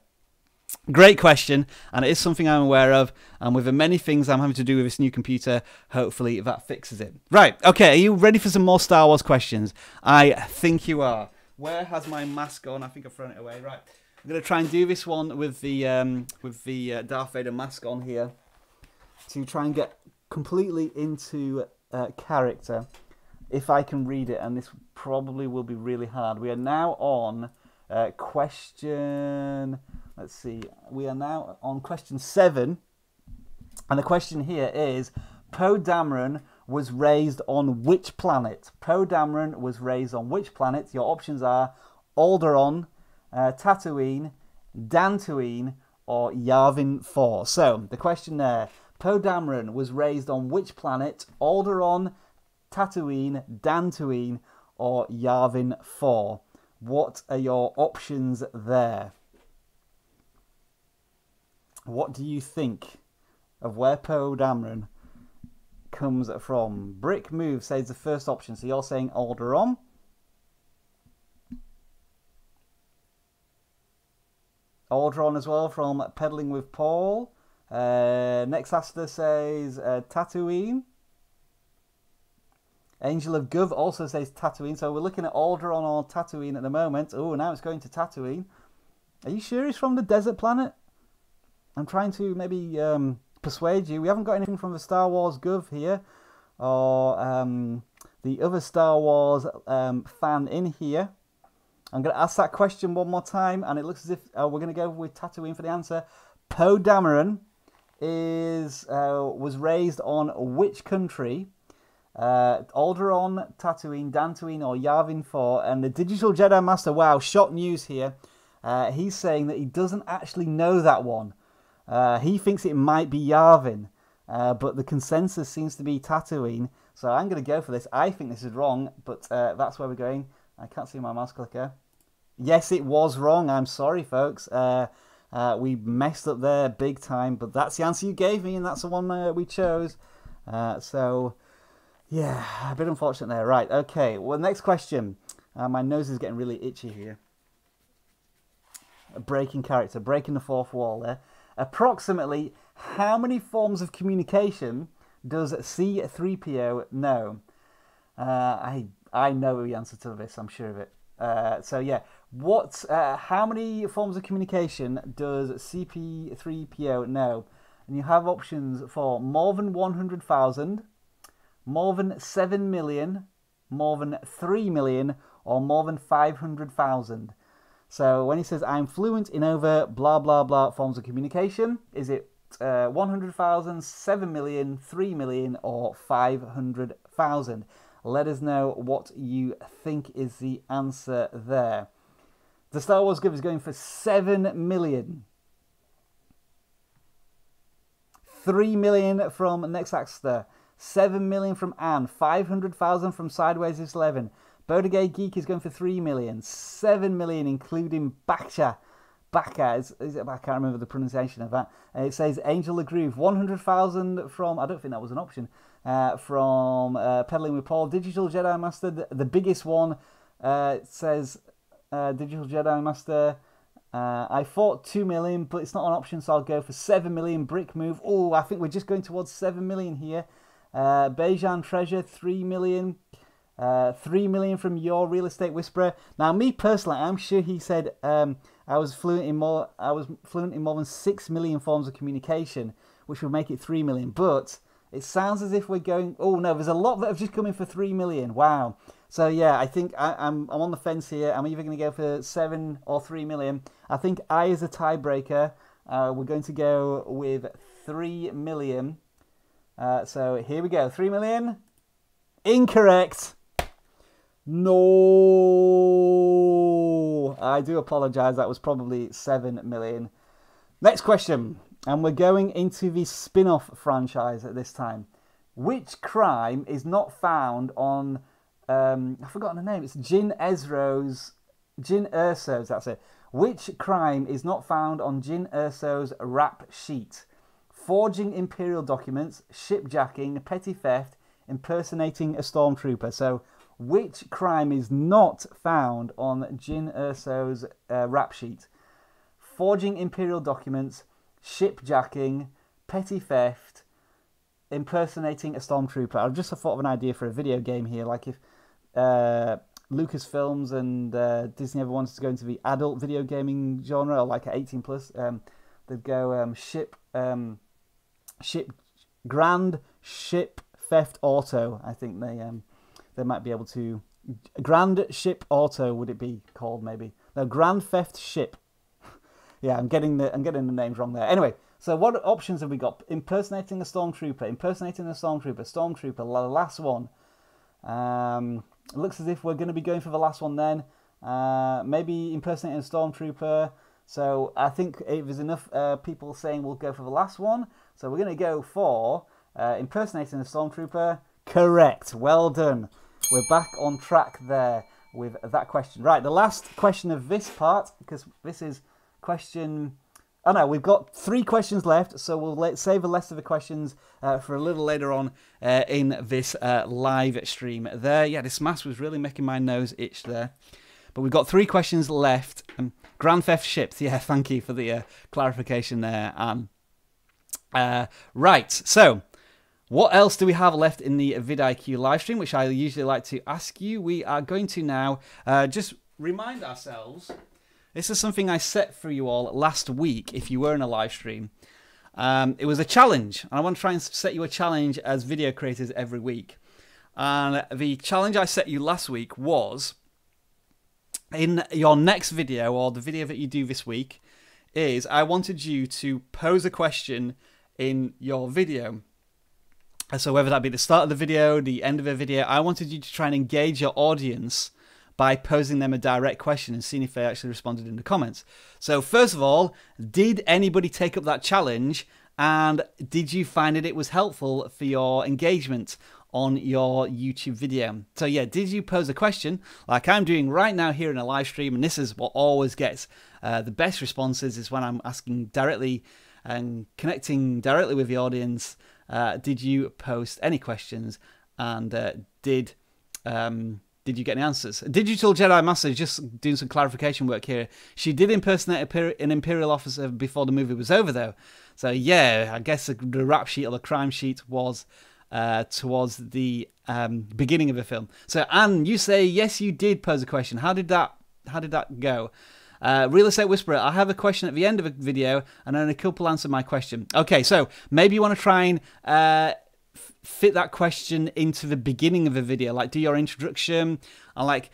Great question, and it is something I'm aware of, and with the many things I'm having to do with this new computer, hopefully that fixes it. Right, okay, are you ready for some more Star Wars questions? I think you are. Where has my mask gone? I think I've thrown it away. Right, I'm going to try and do this one with the Darth Vader mask on here to try and get completely into character, if I can read it, and this probably will be really hard. We are now on question... Let's see, we are now on question 7, and the question here is, Poe Dameron was raised on which planet? Poe Dameron was raised on which planet? Your options are Alderaan, Tatooine, Dantooine, or Yavin 4. So, the question there, Poe Dameron was raised on which planet? Alderaan, Tatooine, Dantooine, or Yavin 4? What are your options there? What do you think of where Poe Dameron comes from? Brick Move says the first option, so you're saying Alderaan. Alderaan as well from Peddling with Paul. Nexaster says Tatooine. Angel of Gov also says Tatooine, so we're looking at Alderaan or Tatooine at the moment. Oh, now it's going to Tatooine. Are you sure he's from the desert planet? I'm trying to maybe persuade you. We haven't got anything from the Star Wars Gov here, or the other Star Wars fan in here. I'm going to ask that question one more time, and it looks as if we're going to go with Tatooine for the answer. Poe Dameron was raised on which country? Alderaan, Tatooine, Dantooine, or Yavin 4? And the Digital Jedi Master, wow, shock news here. He's saying that he doesn't actually know that one. He thinks it might be Yavin, but the consensus seems to be Tatooine. So I'm going to go for this. I think this is wrong, but that's where we're going. I can't see my mouse clicker. Yes, it was wrong. I'm sorry, folks. We messed up there big time, but that's the answer you gave me, and that's the one we chose. So, yeah, a bit unfortunate there. Right, okay. Well, next question. My nose is getting really itchy here. Breaking character, breaking the fourth wall there. Approximately how many forms of communication does C-3PO know? I know the answer to this, I'm sure of it. So yeah, how many forms of communication does CP3PO know? And you have options for more than 100,000, more than 7 million, more than 3 million, or more than 500,000. So when he says, I'm fluent in over blah, blah, blah forms of communication, is it 100,000, 7 million, 3 million, or 500,000? Let us know what you think is the answer there. The Star Wars Gov is going for 7 million. 3 million from Nexaxter, 7 million from Anne, 500,000 from Sideways is 11. Bodegay Geek is going for 3 million, 7 million including Baka. Is it? I can't remember the pronunciation of that. It says Angel of Groove, 100,000 from, I don't think that was an option, from Peddling with Paul. Digital Jedi Master, the biggest one, it says Digital Jedi Master. I thought 2 million, but it's not an option, so I'll go for 7 million. Brick Move. Oh, I think we're just going towards 7 million here. Bejan Treasure, 3 million. 3 million from Your Real Estate Whisperer. Now, me personally, I'm sure he said I was fluent in more than 6 million forms of communication, which would make it 3 million. But it sounds as if we're going. Oh no, there's a lot that have just come in for 3 million. Wow. So yeah, I think I'm on the fence here. I'm either going to go for 7 or 3 million. I think I, as a tiebreaker, we're going to go with 3 million. So here we go. 3 million. Incorrect. No, I do apologise. That was probably 7 million. Next question, and we're going into the spin-off franchise at this time. Which crime is not found on? I've forgotten the name. It's Jyn Erso's. That's it. Which crime is not found on Jyn Erso's rap sheet? Forging Imperial documents, shipjacking, petty theft, impersonating a stormtrooper. So, which crime is not found on Jyn Erso's rap sheet? forging imperial documents, shipjacking, petty theft, impersonating a stormtrooper. I've just thought of an idea for a video game here, like if Lucasfilms and Disney ever wanted to go into the adult video gaming genre, or like 18 plus, they'd go Grand Ship Theft Auto. I think they might be able to. Grand Ship Auto, would it be called? Maybe no, Grand Theft Ship. Yeah, I'm getting the names wrong there. Anyway, so what options have we got? Impersonating a stormtrooper, stormtrooper, the last one. It looks as if we're going to be going for the last one then. Maybe impersonating a stormtrooper. So I think if there's enough people saying we'll go for the last one, so we're going to go for impersonating a stormtrooper. Correct. Well done. We're back on track there with that question. Right, the last question of this part, because this is question... Oh no, we've got 3 questions left, so we'll save the rest of the questions for a little later on in this live stream. There, yeah, this mask was really making my nose itch there. But we've got 3 questions left. Grand Theft Ships, yeah, thank you for the clarification there, Anne. Right, so what else do we have left in the vidIQ live stream, which I usually like to ask you? We are going to now just remind ourselves. This is something I set for you all last week, if you were in a live stream. It was a challenge. I want to try and set you a challenge as video creators every week. And the challenge I set you last week was, in your next video, or the video that you do this week, is I wanted you to pose a question in your video. So whether that be the start of the video, the end of the video, I wanted you to try and engage your audience by posing them a direct question and seeing if they actually responded in the comments. So first of all, did anybody take up that challenge, and did you find it was helpful for your engagement on your YouTube video? So yeah, did you pose a question like I'm doing right now here in a live stream? And this is what always gets the best responses, is when I'm asking directly and connecting directly with the audience. Did you post any questions, and did you get any answers? Digital Jedi Master, just doing some clarification work here. She did impersonate an Imperial officer before the movie was over, though. So yeah, I guess the rap sheet or the crime sheet was towards the beginning of the film. So Anne, you say yes, you did pose a question. How did that go? Real Estate Whisperer, I have a question at the end of a video, and only a couple answered my question. Okay, so maybe you want to try and fit that question into the beginning of a video, like do your introduction, and like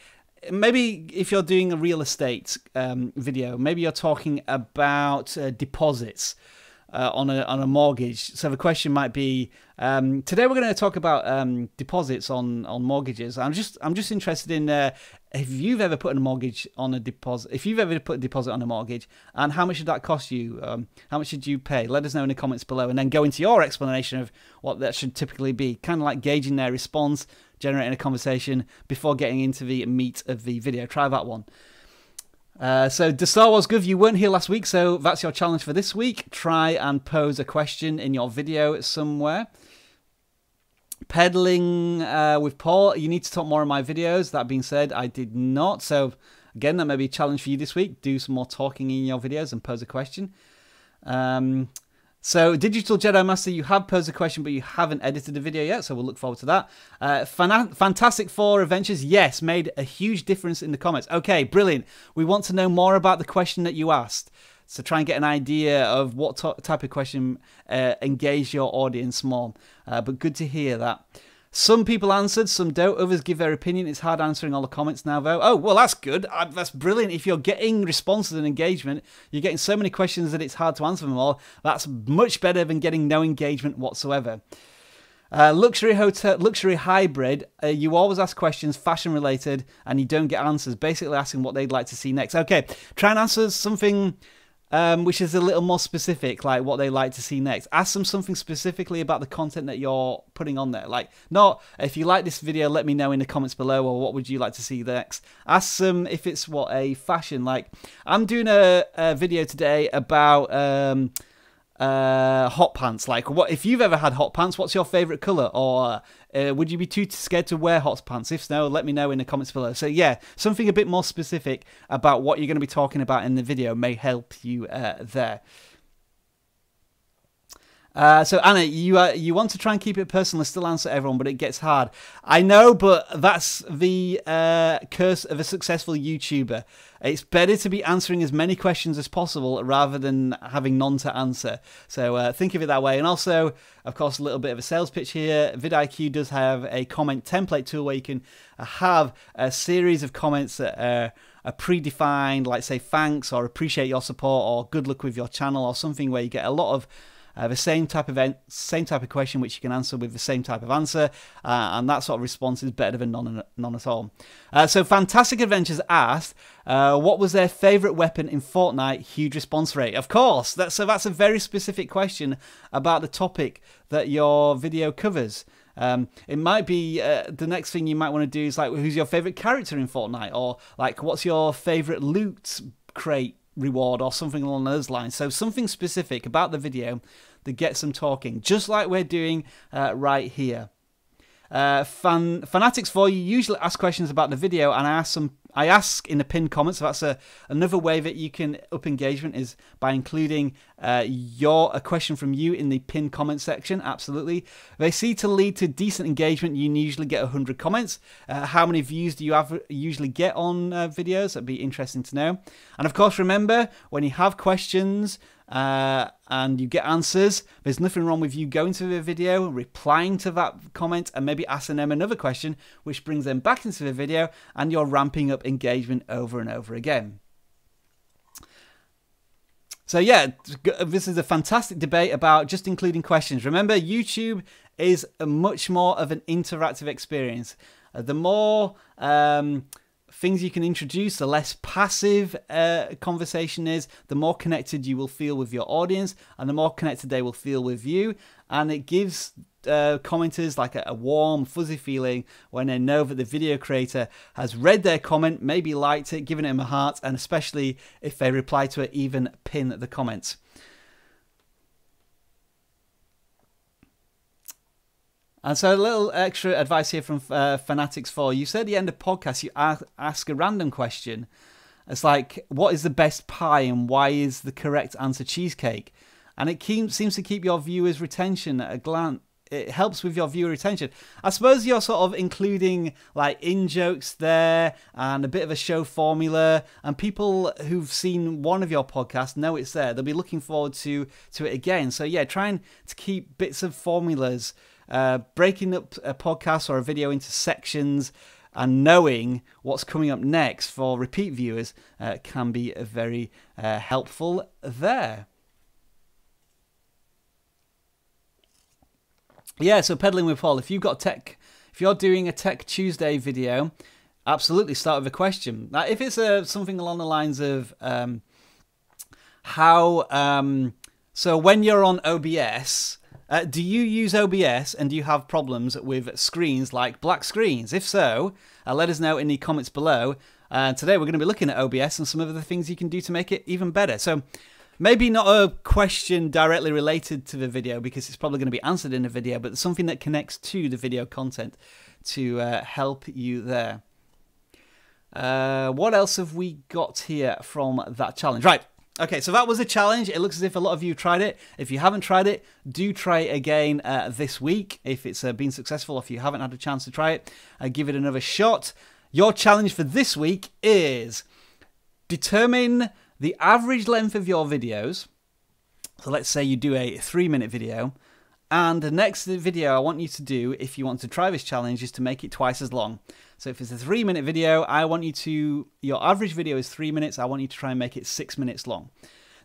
maybe if you're doing a real estate video, maybe you're talking about deposits on a mortgage. So the question might be, today we're going to talk about deposits on mortgages. I'm just interested in if you've ever put a mortgage on a deposit, if you've ever put a deposit on a mortgage, and how much did that cost you? How much did you pay? Let us know in the comments below, and then go into your explanation of what that should typically be, kind of like gauging their response, generating a conversation before getting into the meat of the video. Try that one. So the Star Wars Gov, you weren't here last week, so that's your challenge for this week. Try and pose a question in your video somewhere. Peddling with Paul, you need to talk more in my videos. That being said, I did not. So again, that may be a challenge for you this week. Do some more talking in your videos and pose a question. So Digital Jedi Master, you have posed a question, but you haven't edited the video yet, so we'll look forward to that. Fantastic Four Adventures, yes, made a huge difference in the comments. Okay, brilliant. We want to know more about the question that you asked. So try and get an idea of what type of question engage your audience more. But good to hear that. Some people answered, some don't. Others give their opinion. It's hard answering all the comments now, though. Oh, well, that's good. That's brilliant. If you're getting responses and engagement, you're getting so many questions that it's hard to answer them all. That's much better than getting no engagement whatsoever. Luxury hotel, luxury hybrid. You always ask questions fashion related, and you don't get answers. Basically, asking what they'd like to see next. Okay, try and answer something which is a little more specific, like what they like to see next. Ask them something specifically about the content that you're putting on there. Like, not, if you like this video, let me know in the comments below, or what would you like to see next. Ask them if it's a fashion. Like, I'm doing a video today about hot pants. Like, what if you've ever had hot pants, what's your favorite color? Or Would you be too scared to wear hot pants? If so, let me know in the comments below. So yeah, something a bit more specific about what you're going to be talking about in the video may help you there. So Anna, you want to try and keep it personal, still answer everyone, but it gets hard. I know, but that's the curse of a successful YouTuber. It's better to be answering as many questions as possible rather than having none to answer. So think of it that way. And also, of course, a little bit of a sales pitch here. vidIQ does have a comment template tool where you can have a series of comments that are predefined, like say thanks or appreciate your support or good luck with your channel or something, where you get a lot of the same type of question which you can answer with the same type of answer, and that sort of response is better than none at all. So Fantastic Adventures asked, what was their favourite weapon in Fortnite? Huge response rate. Of course, that's a very specific question about the topic that your video covers. It might be the next thing you might want to do is like, who's your favourite character in Fortnite, or like what's your favourite loot crate reward or something along those lines. So something specific about the video that gets them talking, just like we're doing right here. Fanatics 4, you usually ask questions about the video, and I ask in the pinned comments. So that's another way that you can up engagement, is by including a question from you in the pinned comment section. Absolutely. They see to lead to decent engagement, you usually get 100 comments. How many views do you usually get on videos? That'd be interesting to know. And of course, remember, when you have questions and you get answers, there's nothing wrong with you going to the video, replying to that comment, and maybe asking them another question, which brings them back into the video, and you're ramping up engagement over and over again. So yeah, this is a fantastic debate about just including questions. Remember, YouTube is much more of an interactive experience. The more things you can introduce, the less passive conversation is, the more connected you will feel with your audience, and the more connected they will feel with you. And it gives commenters like a warm, fuzzy feeling when they know that the video creator has read their comment, maybe liked it, given it a heart, and especially if they reply to it, even pin the comments. And so a little extra advice here from Fanatics 4. You said at the end of podcast, you ask a random question. It's like, what is the best pie and why is the correct answer cheesecake? And it seems to keep your viewers' retention at a glance. It helps with your viewer retention. I suppose you're sort of including like in-jokes there and a bit of a show formula, and people who've seen one of your podcasts know it's there. They'll be looking forward to it again. So yeah, trying to keep bits of formulas, breaking up a podcast or a video into sections, and knowing what's coming up next for repeat viewers can be very helpful there. Yeah, so peddling with Paul. If you're doing a Tech Tuesday video, absolutely start with a question. Now, if it's something along the lines of so when you're on OBS, do you use OBS and do you have problems with screens like black screens? If so, let us know in the comments below. Today we're going to be looking at OBS and some of the things you can do to make it even better. So maybe not a question directly related to the video because it's probably going to be answered in the video, but something that connects to the video content to help you there. What else have we got here from that challenge? Right. Okay, so that was a challenge. It looks as if a lot of you tried it. If you haven't tried it, do try it again this week. If it's been successful, if you haven't had a chance to try it, give it another shot. Your challenge for this week is determine the average length of your videos. So let's say you do a 3-minute video, and the next video I want you to do, if you want to try this challenge, is to make it twice as long. So if it's a 3-minute video, I want you to, your average video is 3 minutes, I want you to try and make it 6 minutes long.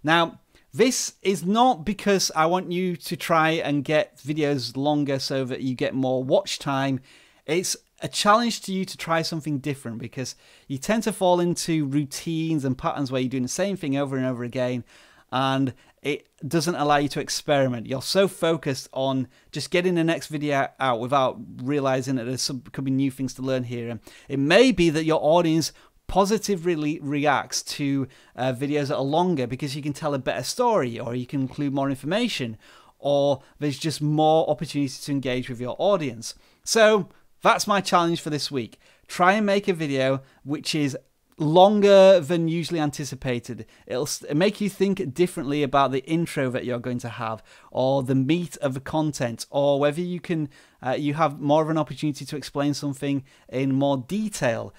Now, this is not because I want you to try and get videos longer so that you get more watch time. It's a challenge to you to try something different, because you tend to fall into routines and patterns where you're doing the same thing over and over again, and it doesn't allow you to experiment. You're so focused on just getting the next video out without realizing that there could be new things to learn here. And it may be that your audience positively reacts to videos that are longer because you can tell a better story, or you can include more information, or there's just more opportunity to engage with your audience. So that's my challenge for this week. Try and make a video which is longer than usually anticipated. It'll make you think differently about the intro that you're going to have, or the meat of the content, or whether you can you have more of an opportunity to explain something in more detail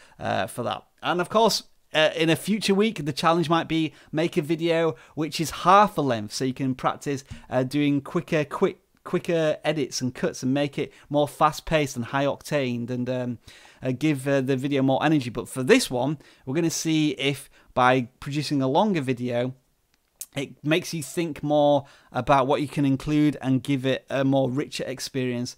for that. And of course, in a future week, the challenge might be make a video which is half the length, so you can practice doing quicker edits and cuts and make it more fast-paced and high-octaned, and give the video more energy. But for this one, we're going to see if by producing a longer video, it makes you think more about what you can include and give it a more richer experience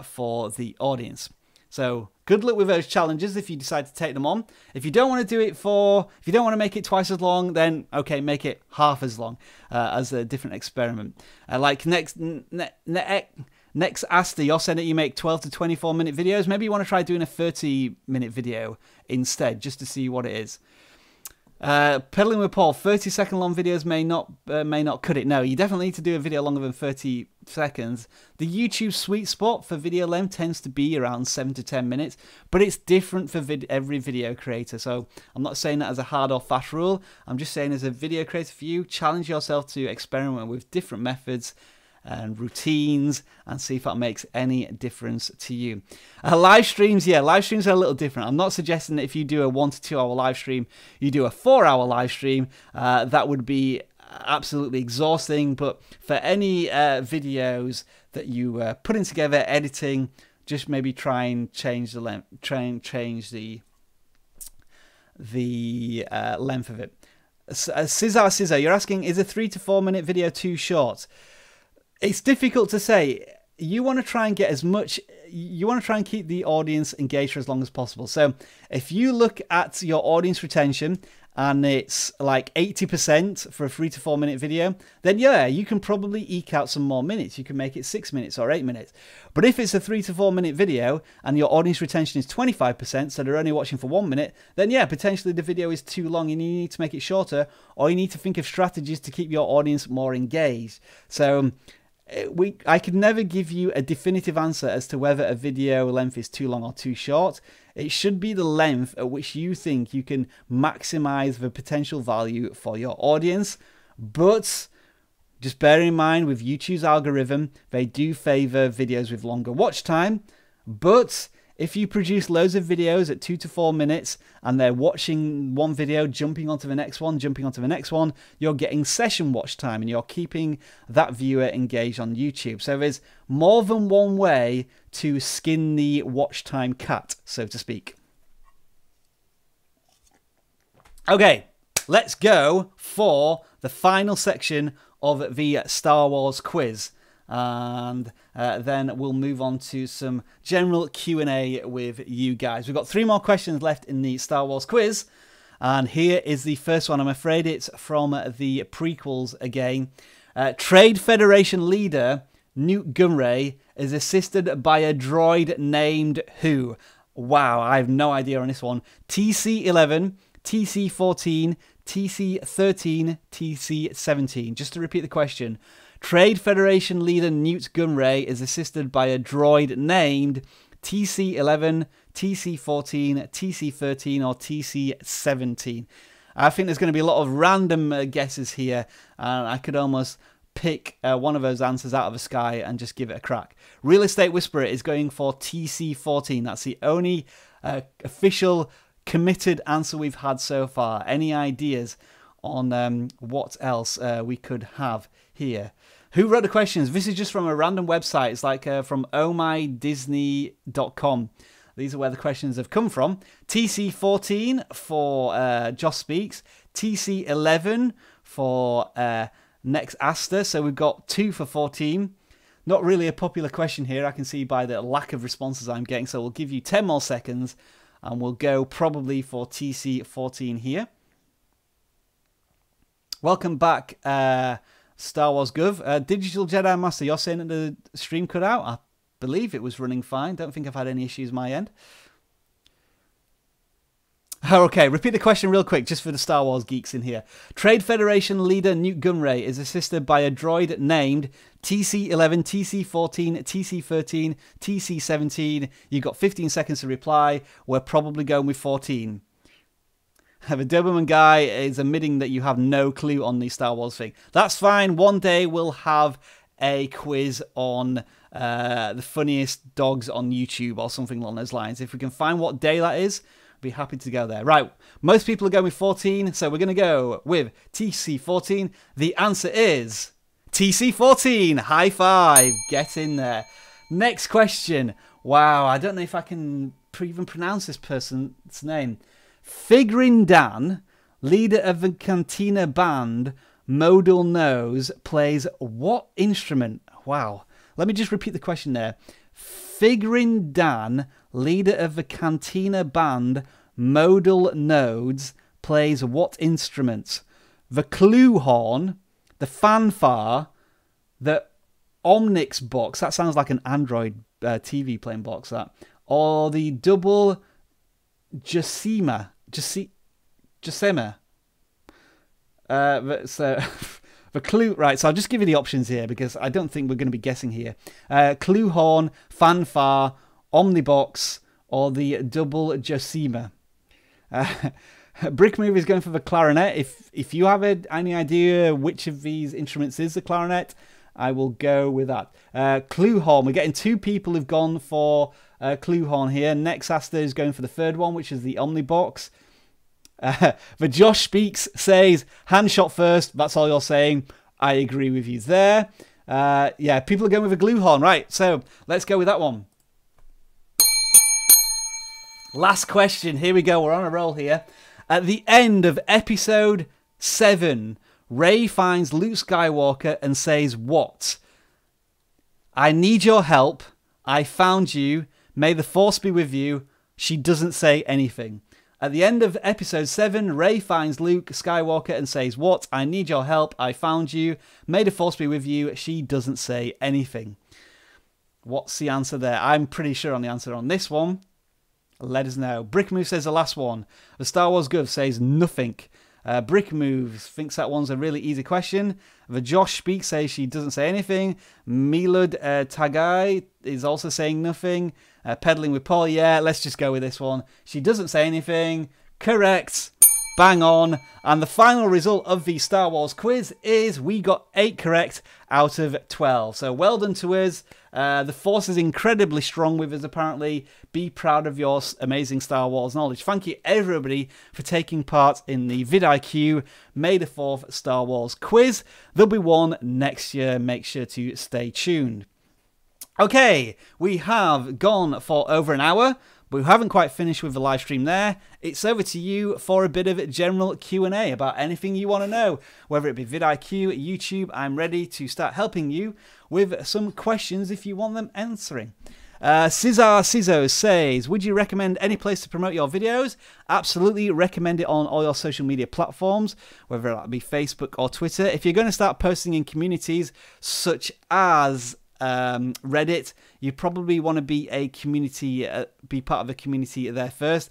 for the audience. So good luck with those challenges if you decide to take them on. If you don't want to do it if you don't want to make it twice as long, then okay, make it half as long as a different experiment. Like next Asta, you're saying that you make 12 to 24 minute videos. Maybe you want to try doing a 30-minute video instead, just to see what it is. Peddling with Paul, 30-second long videos may not cut it. No, you definitely need to do a video longer than 30 seconds. The YouTube sweet spot for video length tends to be around 7 to 10 minutes, but it's different for every video creator. So I'm not saying that as a hard or fast rule. I'm just saying as a video creator for you, challenge yourself to experiment with different methods and routines and see if that makes any difference to you. Live streams, yeah, live streams are a little different. I'm not suggesting that if you do a 1 to 2 hour live stream, you do a 4-hour live stream. That would be absolutely exhausting. But for any videos that you putting together, editing, just maybe try and change the length, change the length of it. Scissor, you're asking, is a 3 to 4 minute video too short? It's difficult to say. You want to try and get as much, you want to try and keep the audience engaged for as long as possible. So if you look at your audience retention and it's like 80% for a 3 to 4 minute video, then yeah, you can probably eke out some more minutes. You can make it 6 minutes or 8 minutes. But if it's a 3 to 4 minute video and your audience retention is 25%, so they're only watching for 1 minute, then yeah, potentially the video is too long and you need to make it shorter, or you need to think of strategies to keep your audience more engaged. So I could never give you a definitive answer as to whether a video length is too long or too short. It should be the length at which you think you can maximize the potential value for your audience. But just bear in mind, with YouTube's algorithm, they do favor videos with longer watch time. But if you produce loads of videos at 2 to 4 minutes and they're watching one video, jumping onto the next one, you're getting session watch time and you're keeping that viewer engaged on YouTube. So there's more than one way to skin the watch time cat, so to speak. Okay, let's go for the final section of the Star Wars quiz. And then we'll move on to some general Q&A with you guys. We've got 3 more questions left in the Star Wars quiz, and here is the first one. I'm afraid it's from the prequels again. Trade Federation leader Newt Gunray is assisted by a droid named who? Wow, I have no idea on this one. TC-11, TC-14, TC-13, TC-17. Just to repeat the question. Trade Federation leader Newt Gunray is assisted by a droid named TC-11, TC-14, TC-13, or TC-17. I think there's going to be a lot of random guesses here, and I could almost pick one of those answers out of the sky and just give it a crack. Real Estate Whisperer is going for TC-14. That's the only official committed answer we've had so far. Any ideas on what else we could have here? Who wrote the questions? This is just from a random website. It's like from ohmydisney.com. These are where the questions have come from. TC-14 for Josh Speaks. TC-11 for Next Asta. So we've got 2 for 14. Not really a popular question here, I can see by the lack of responses I'm getting. So we'll give you 10 more seconds and we'll go probably for TC-14 here. Welcome back, Star Wars Gov. Digital Jedi Master, you're saying that the stream cut out? I believe it was running fine. Don't think I've had any issues my end. Okay, repeat the question real quick, just for the Star Wars geeks in here. Trade Federation leader Newt Gunray is assisted by a droid named TC-11, TC-14, TC-13, TC-17. You've got 15 seconds to reply. We're probably going with 14. The Doberman guy is admitting that you have no clue on the Star Wars thing. That's fine. One day we'll have a quiz on the funniest dogs on YouTube or something along those lines. If we can find what day that is, I'll be happy to go there. Right, most people are going with 14, so we're going to go with TC-14. The answer is TC-14. High five. Get in there. Next question. Wow, I don't know if I can even pronounce this person's name. Figrin Dan, leader of the Cantina band Modal Nose, plays what instrument? Wow. Let me just repeat the question there. Figrin Dan, leader of the Cantina band Modal Nodes, plays what instruments? The clue horn, the fanfare, the Omnix box. That sounds like an Android TV playing box, that. Or the double Jacema. So the clue, right, so I'll just give you the options here because I don't think we're going to be guessing here. Clue horn, fanfare, omnibox, or the double Jacema. Brick Move is going for the clarinet. If you have any idea which of these instruments is the clarinet, I will go with that. Clue horn, we're getting 2 people who've gone for clue horn here. Nexaster is going for the third one, which is the omnibox. The Josh Speaks says, hand shot first. That's all you're saying. I agree with you there. Yeah, people are going with a glue horn. Right, so let's go with that one. Last question. Here we go. We're on a roll here. At the end of episode 7, Rey finds Luke Skywalker and says what? I need your help. I found you. May the Force be with you. She doesn't say anything. At the end of episode 7, Rey finds Luke Skywalker and says, what? I need your help. I found you. May the Force be with you. She doesn't say anything. What's the answer there? I'm pretty sure on the answer on this one. Let us know. Brickmove says the last one. The Star Wars Gov says nothing. Brickmove thinks that one's a really easy question. The Josh Speaks says she doesn't say anything. Milud Tagai is also saying nothing. Peddling with Paul, yeah, let's just go with this one. She doesn't say anything. Correct. Bang on. And the final result of the Star Wars quiz is we got 8 correct out of 12. So well done to us. The Force is incredibly strong with us, apparently. Be proud of your amazing Star Wars knowledge. Thank you, everybody, for taking part in the vidIQ May the 4th Star Wars quiz. There'll be one next year. Make sure to stay tuned. Okay, we have gone for over an hour, but we haven't quite finished with the live stream there. It's over to you for a bit of general Q&A about anything you want to know, whether it be vidIQ, YouTube. I'm ready to start helping you with some questions if you want them answering. Cesar Cizo says, would you recommend any place to promote your videos? Absolutely recommend it on all your social media platforms, whether that be Facebook or Twitter. If you're going to start posting in communities such as Reddit, you probably want to be a community, be part of a community there first.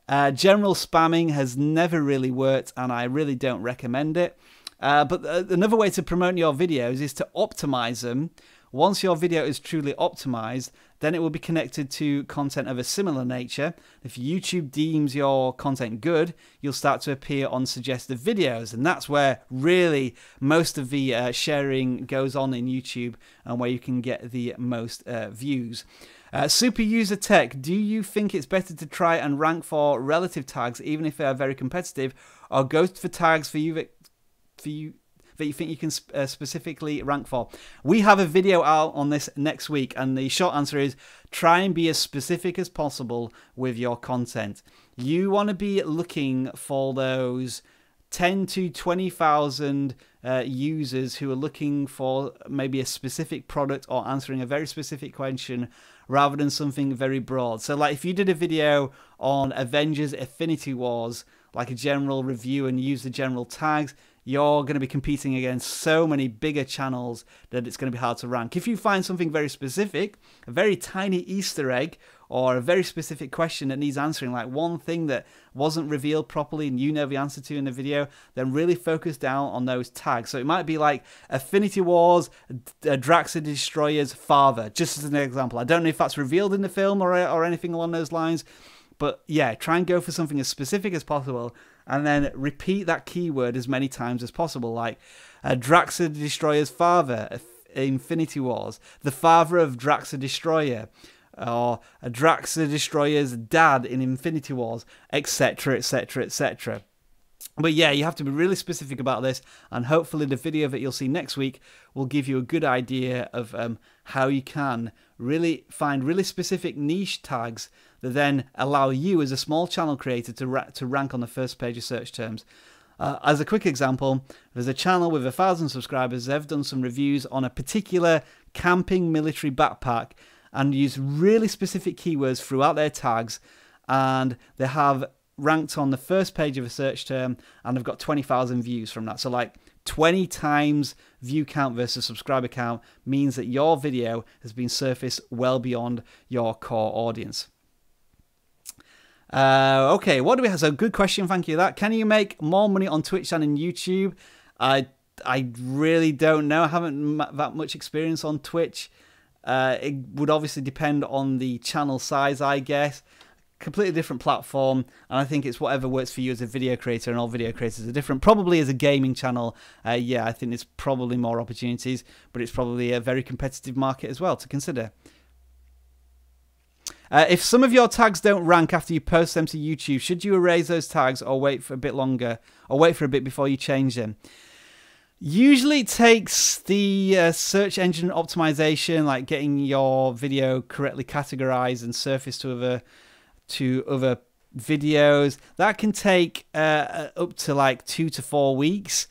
General spamming has never really worked, and I really don't recommend it. But another way to promote your videos is to optimize them. Once your video is truly optimized, then it will be connected to content of a similar nature. If YouTube deems your content good, you'll start to appear on suggested videos, and that's where really most of the sharing goes on in YouTube and where you can get the most views. Super User Tech, do you think it's better to try and rank for relative tags even if they are very competitive, or go for tags that you think you can specifically rank for? We have a video out on this next week, and the short answer is try and be as specific as possible with your content. You want to be looking for those 10 to 20,000 users who are looking for maybe a specific product or answering a very specific question rather than something very broad. So like if you did a video on Avengers Infinity Wars, like a general review, and use the general tags, you're going to be competing against so many bigger channels that it's going to be hard to rank. If you find something very specific, a very tiny Easter egg, or a very specific question that needs answering, like one thing that wasn't revealed properly and you know the answer to in the video, then really focus down on those tags. So it might be like Affinity Wars, Drax the Destroyer's father, just as an example. I don't know if that's revealed in the film or anything along those lines, but yeah, try and go for something as specific as possible, and then repeat that keyword as many times as possible, like Drax the Destroyer's father, Infinity Wars, the father of Drax the Destroyer, or Drax the Destroyer's dad in Infinity Wars, etc, etc, etc. But yeah, you have to be really specific about this, and hopefully the video that you'll see next week will give you a good idea of how you can really find really specific niche tags that then allow you as a small channel creator to rank on the first page of search terms. As a quick example, there's a channel with 1,000 subscribers. They've done some reviews on a particular camping military backpack and used really specific keywords throughout their tags, and they have ranked on the first page of a search term, and they've got 20,000 views from that. So like 20 times view count versus subscriber count means that your video has been surfaced well beyond your core audience. Okay, what do we have? So good question, thank you for that. Can you make more money on Twitch than in YouTube? I really don't know. I haven't that much experience on Twitch. It would obviously depend on the channel size, I guess. Completely different platform, and I think it's whatever works for you as a video creator, and all video creators are different. Probably as a gaming channel, yeah, I think there's probably more opportunities, but it's probably a very competitive market as well to consider. If some of your tags don't rank after you post them to YouTube, should you erase those tags or wait for a bit longer, or wait for a bit before you change them? Usually it takes the search engine optimization, like getting your video correctly categorized and surfaced to other videos. That can take up to like 2 to 4 weeks.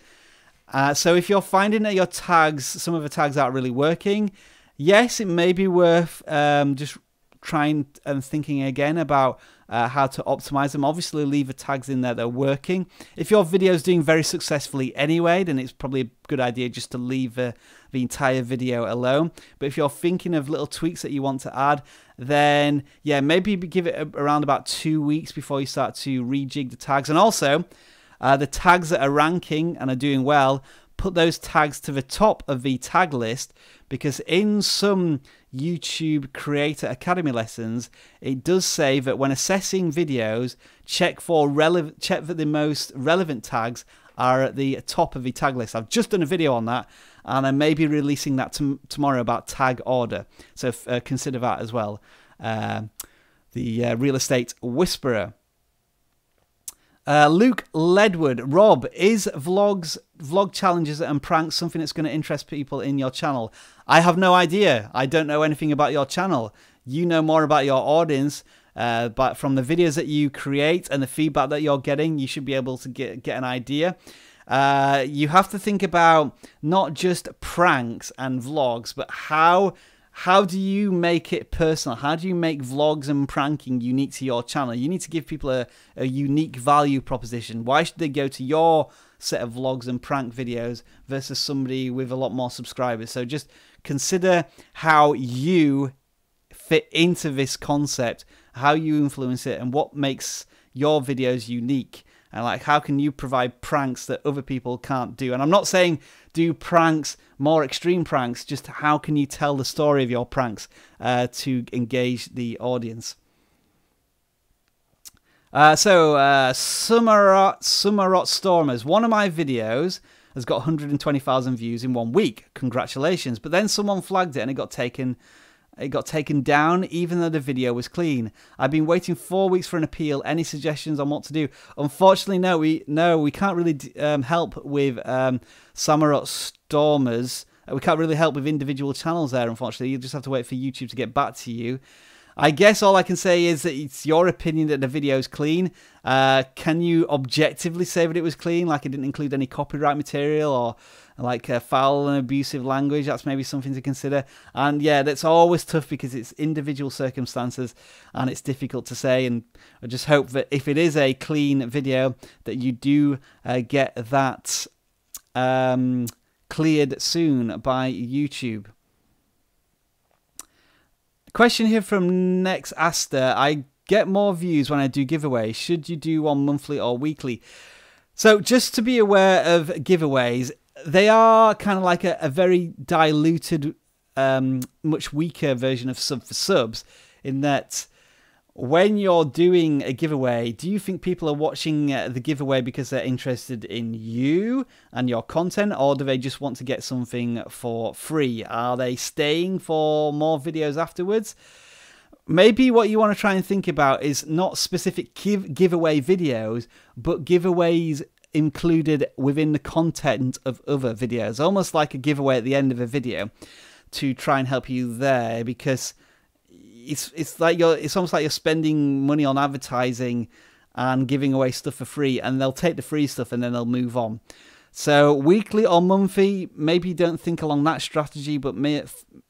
So if you're finding that your tags, some of the tags aren't really working, yes, it may be worth just trying and thinking again about how to optimize them. Obviously leave the tags in there that are working. If your video is doing very successfully anyway, then it's probably a good idea just to leave the entire video alone. But if you're thinking of little tweaks that you want to add, then yeah, maybe give it around about 2 weeks before you start to rejig the tags. And also the tags that are ranking and are doing well, put those tags to the top of the tag list, because in some YouTube Creator Academy lessons, it does say that when assessing videos, check that the most relevant tags are at the top of the tag list. I've just done a video on that, and I may be releasing that tomorrow about tag order. So consider that as well. The Real Estate Whisperer. Luke Ledwood, Rob, is vlog challenges and pranks something that's going to interest people in your channel? I have no idea. I don't know anything about your channel. You know more about your audience, but from the videos that you create and the feedback that you're getting, you should be able to get an idea. You have to think about not just pranks and vlogs, but how do you make it personal? How do you make vlogs and pranking unique to your channel? You need to give people a unique value proposition. Why should they go to your set of vlogs and prank videos versus somebody with a lot more subscribers? So just consider how you fit into this concept, how you influence it, and what makes your videos unique. And like, how can you provide pranks that other people can't do? And I'm not saying do pranks, more extreme pranks, just how can you tell the story of your pranks to engage the audience? Summerot Stormers, one of my videos has got 120,000 views in 1 week. Congratulations. But then someone flagged it and it got taken down even though the video was clean. I've been waiting 4 weeks for an appeal. Any suggestions on what to do? Unfortunately, no, we can't really help with Samarot Stormers. We can't really help with individual channels there, unfortunately. You just have to wait for YouTube to get back to you. I guess all I can say is that it's your opinion that the video is clean. Can you objectively say that it was clean, like it didn't include any copyright material or like foul and abusive language? That's maybe something to consider. And yeah, that's always tough because it's individual circumstances and it's difficult to say. And I just hope that if it is a clean video, that you do get that cleared soon by YouTube. Question here from Next Aster. I get more views when I do giveaways. Should you do one monthly or weekly? So just to be aware of giveaways, they are kind of like a very diluted, much weaker version of sub for subs, in that when you're doing a giveaway, do you think people are watching the giveaway because they're interested in you and your content, or do they just want to get something for free? Are they staying for more videos afterwards? Maybe what you want to try and think about is not specific giveaway videos, but giveaways included within the content of other videos, almost like a giveaway at the end of a video, to try and help you there, because it's almost like you're spending money on advertising and giving away stuff for free, and they'll take the free stuff and then they'll move on. So weekly or monthly, maybe don't think along that strategy, but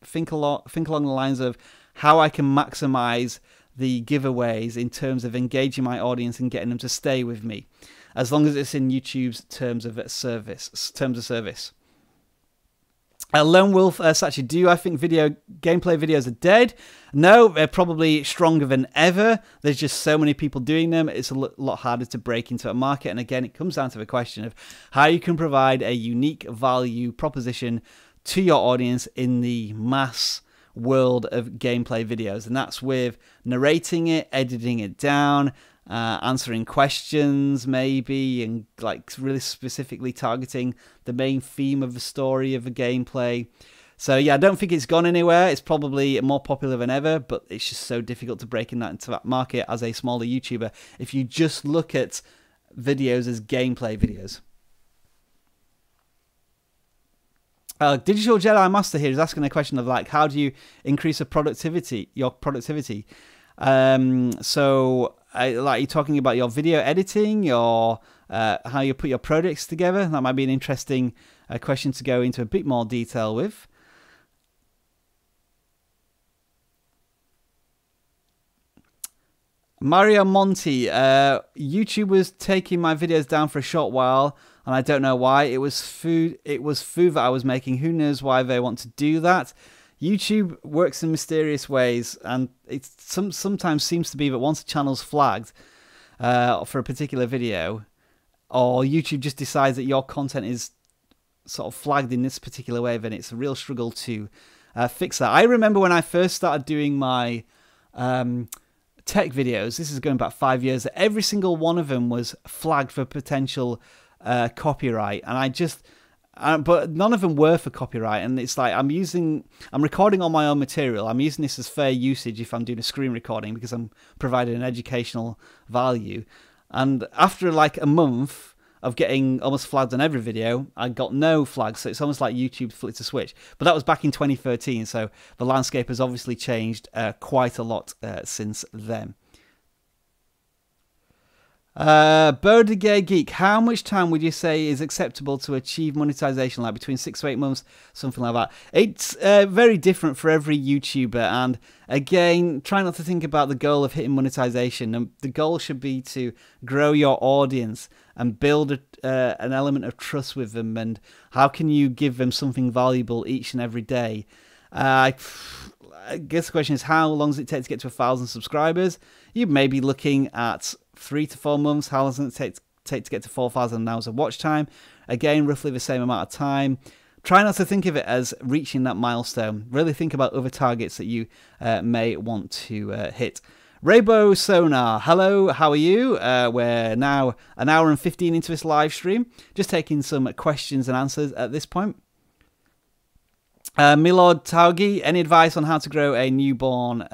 think along the lines of how I can maximize the giveaways in terms of engaging my audience and getting them to stay with me, as long as it's in YouTube's terms of service. Lone Wolf Sachi, do I think gameplay videos are dead? No, they're probably stronger than ever. There's just so many people doing them. It's a lot harder to break into a market. And again, it comes down to the question of how you can provide a unique value proposition to your audience in the mass world of gameplay videos. And that's with narrating it, editing it down, answering questions maybe, and like really specifically targeting the main theme of the story of the gameplay. So yeah, I don't think it's gone anywhere. It's probably more popular than ever, but it's just so difficult to break into that market as a smaller YouTuber if you just look at videos as gameplay videos. Digital Jedi Master here is asking a question of like, how do you increase your productivity? So like, you're talking about your video editing, your how you put your projects together. That might be an interesting question to go into a bit more detail with. Mario Monti, YouTube was taking my videos down for a short while, and I don't know why. It was food that I was making. Who knows why they want to do that? YouTube works in mysterious ways, and it sometimes seems to be that once a channel's flagged for a particular video, or YouTube just decides that your content is sort of flagged in this particular way, then it's a real struggle to fix that. I remember when I first started doing my tech videos, this is going back 5 years, that every single one of them was flagged for potential copyright, and but none of them were for copyright. And it's like I'm recording on my own material. I'm using this as fair usage if I'm doing a screen recording, because I'm providing an educational value. And after like a month of getting almost flagged on every video, I got no flags. So it's almost like YouTube flipped a switch. But that was back in 2013, so the landscape has obviously changed quite a lot since then. Berdegay Geek, how much time would you say is acceptable to achieve monetization? Like between 6 to 8 months, something like that. It's very different for every YouTuber, and again, try not to think about the goal of hitting monetization. And the goal should be to grow your audience and build an element of trust with them, and how can you give them something valuable each and every day. I guess the question is, how long does it take to get to 1,000 subscribers? You may be looking at 3 to 4 months. How long does it take to get to 4,000 hours of watch time? Again, roughly the same amount of time. Try not to think of it as reaching that milestone. Really think about other targets that you may want to hit. Rainbow Sonar, hello, how are you? We're now an hour and 15 into this live stream. Just taking some questions and answers at this point. Milord Taugi, any advice on how to grow a newborn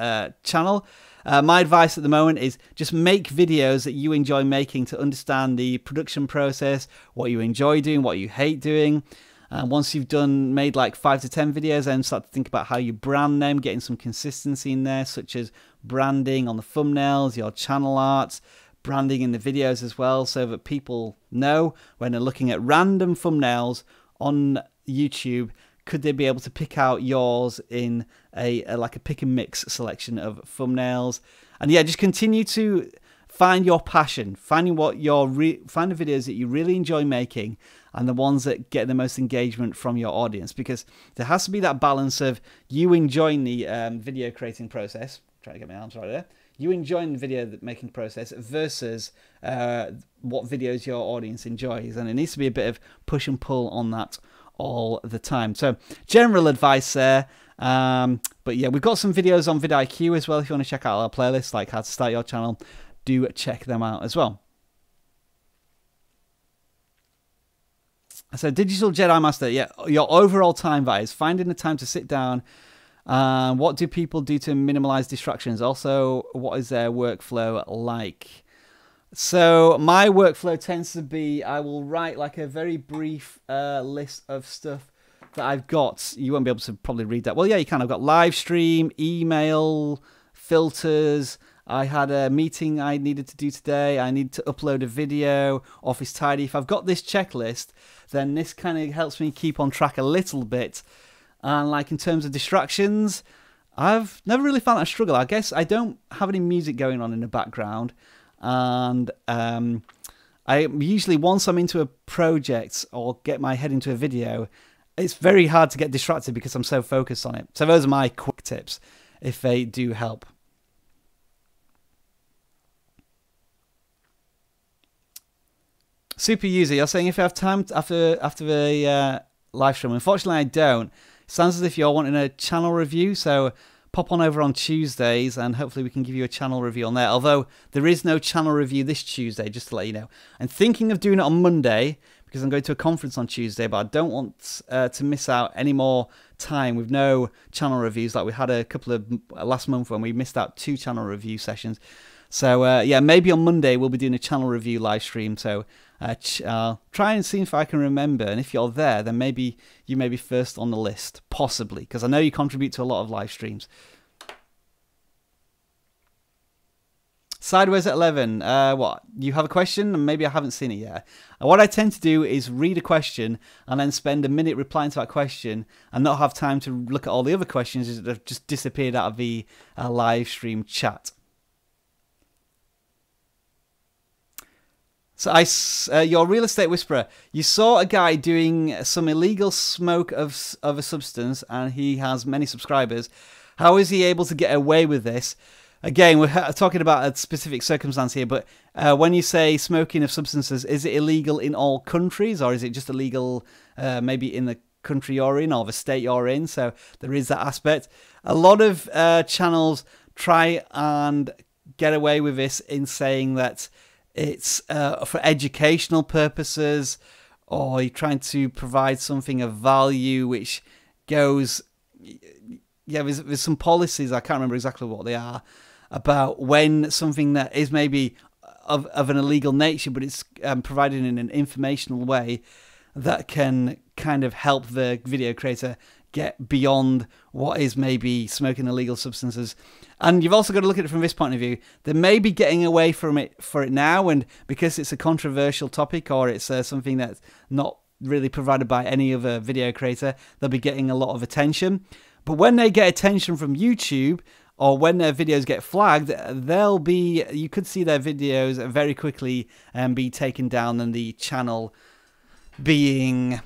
channel? My advice at the moment is just make videos that you enjoy making to understand the production process, what you enjoy doing, what you hate doing. Once you've made like 5 to 10 videos, then start to think about how you brand them, getting some consistency in there, such as branding on the thumbnails, your channel art, branding in the videos as well, so that people know when they're looking at random thumbnails on YouTube, could they be able to pick out yours in like a pick and mix selection of thumbnails. And yeah, just continue to find your passion, find the videos that you really enjoy making, and the ones that get the most engagement from your audience, because there has to be that balance of you enjoying the video creating process. Trying to get my arms right there. You enjoying the video making process versus what videos your audience enjoys, and it needs to be a bit of push and pull on that all the time. So general advice there. But yeah, we've got some videos on vidIQ as well. If you want to check out our playlist, like how to start your channel, do check them out as well. So Digital Jedi Master, yeah, your overall time is finding the time to sit down. What do people do to minimize distractions? Also, what is their workflow like? So my workflow tends to be, I will write like a very brief list of stuff that I've got. You won't be able to probably read that. Well, yeah, you can. I've got Livestream, email, filters. I had a meeting I needed to do today. I need to upload a video, Office Tidy. If I've got this checklist, then this kind of helps me keep on track a little bit. And like in terms of distractions, I've never really found that a struggle. I guess I don't have any music going on in the background. And I usually, once I'm into a project or get my head into a video, it's very hard to get distracted because I'm so focused on it. So those are my quick tips, if they do help. Super user, you're saying if you have time after the live stream. Unfortunately, I don't. It sounds as if you're wanting a channel review, so pop on over on Tuesdays and hopefully we can give you a channel review on there. Although there is no channel review this Tuesday, just to let you know. I'm thinking of doing it on Monday because I'm going to a conference on Tuesday, but I don't want to miss out any more time with no channel reviews like we had a couple of last month when we missed out 2 channel review sessions. So yeah, maybe on Monday we'll be doing a channel review live stream. So I'll try and see if I can remember. And if you're there, then maybe you may be first on the list, possibly, because I know you contribute to a lot of live streams. Sideways at 11. What? You have a question? Maybe I haven't seen it yet. What I tend to do is read a question and then spend a minute replying to that question and not have time to look at all the other questions that have just disappeared out of the live stream chat. So your real estate whisperer, you saw a guy doing some illegal smoke of a substance and he has many subscribers. How is he able to get away with this? Again, we're talking about a specific circumstance here, but when you say smoking of substances, is it illegal in all countries or is it just illegal maybe in the country you're in or the state you're in? So there is that aspect. A lot of channels try and get away with this in saying that it's for educational purposes, or you're trying to provide something of value which goes, yeah, there's some policies, I can't remember exactly what they are, about when something that is maybe of an illegal nature, but it's provided in an informational way that can kind of help the video creator get beyond what is maybe smoking illegal substances. And you've also got to look at it from this point of view. They may be getting away from it for it now, and because it's a controversial topic or it's something that's not really provided by any other video creator, they'll be getting a lot of attention. But when they get attention from YouTube or when their videos get flagged, you could see their videos very quickly be taken down and the channel being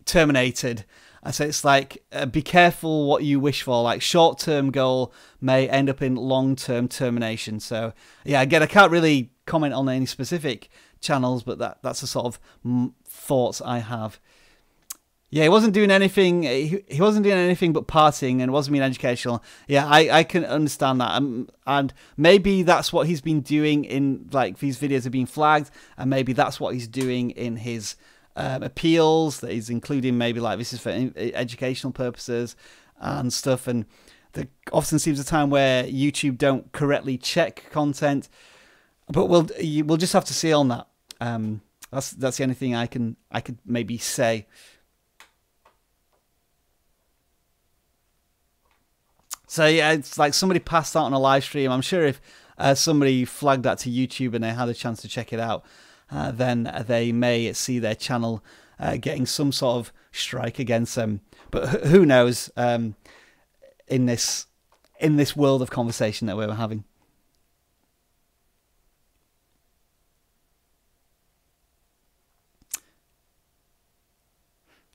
terminated. So it's like, be careful what you wish for. Like short-term goal may end up in long-term termination. So yeah, again, I can't really comment on any specific channels, but that's the sort of thoughts I have. Yeah, he wasn't doing anything. He wasn't doing anything but partying, and wasn't being educational. Yeah, I can understand that, and maybe that's what he's been doing in, like, these videos are being flagged, and maybe that's what he's doing in his appeals, that he's including maybe like this is for educational purposes and stuff. And there often seems a time where YouTube don't correctly check content, but we'll just have to see on that. That's the only thing I could maybe say. So yeah, it's like somebody passed out on a live stream. I'm sure if somebody flagged that to YouTube and they had a chance to check it out, then they may see their channel getting some sort of strike against them. But who knows in this world of conversation that we're having.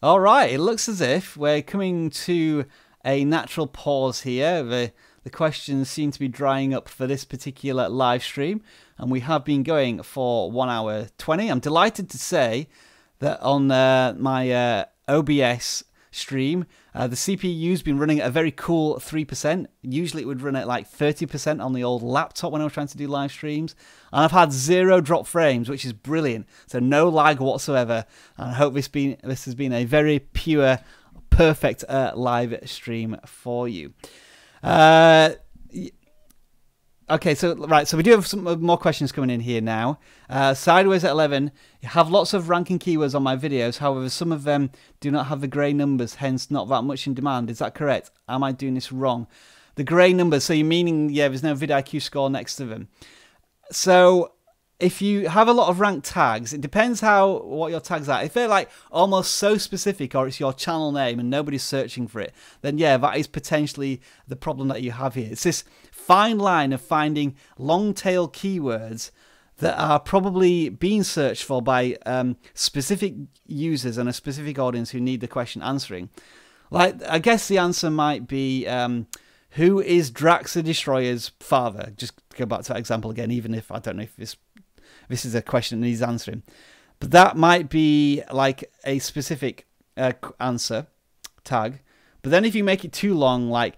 All right, it looks as if we're coming to a natural pause here. The questions seem to be drying up for this particular live stream, and we have been going for 1 hour 20. I'm delighted to say that on my OBS stream, the CPU's been running at a very cool 3%. Usually it would run at like 30% on the old laptop when I was trying to do live streams. And I've had 0 drop frames, which is brilliant. So no lag whatsoever. And I hope this has been a very pure, perfect live stream for you. Okay, so we do have some more questions coming in here now. Sideways at 11, you have lots of ranking keywords on my videos. However, some of them do not have the grey numbers, hence not that much in demand. Is that correct? Am I doing this wrong? The grey numbers, so you're meaning, yeah, there's no vidIQ score next to them. So if you have a lot of ranked tags, it depends what your tags are. If they're like almost so specific, or it's your channel name and nobody's searching for it, then yeah, that is potentially the problem that you have here. It's this fine line of finding long tail keywords that are probably being searched for by specific users and a specific audience who need the question answering. Like, I guess the answer might be, who is Drax the Destroyer's father? Just go back to that example again, even if I don't know if this is a question that he's answering. But that might be like a specific answer tag. But then if you make it too long, like,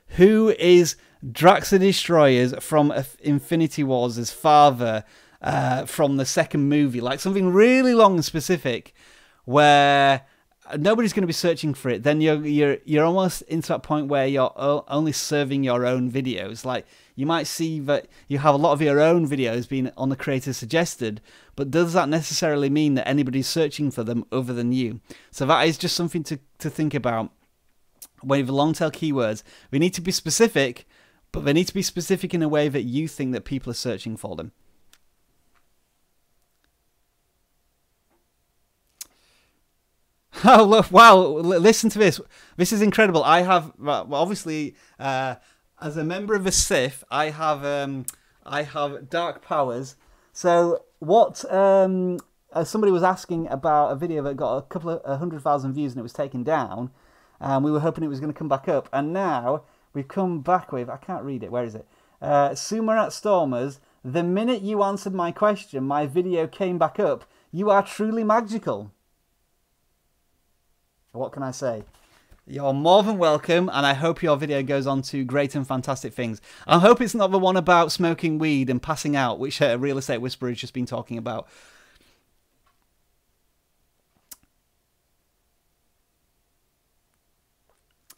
who is Drax the Destroyer's from Infinity Wars' father from the second movie? Like something really long and specific where nobody's going to be searching for it. Then you're almost into that point where you're only serving your own videos. Like, you might see that you have a lot of your own videos being on the creator suggested, but does that necessarily mean that anybody's searching for them other than you? So that is just something to think about. With long tail keywords, we need to be specific, but they need to be specific in a way that you think that people are searching for them. Oh, look, wow, listen to this. This is incredible. I have, well, obviously, as a member of the Sith, I have dark powers. So what somebody was asking about a video that got a couple of 100,000 views and it was taken down. We were hoping it was going to come back up. And now we've come back with, I can't read it, where is it? Sumer at Stormers, the minute you answered my question, my video came back up. You are truly magical. What can I say? You're more than welcome, and I hope your video goes on to great and fantastic things. I hope it's not the one about smoking weed and passing out, which Real Estate Whisperer has just been talking about.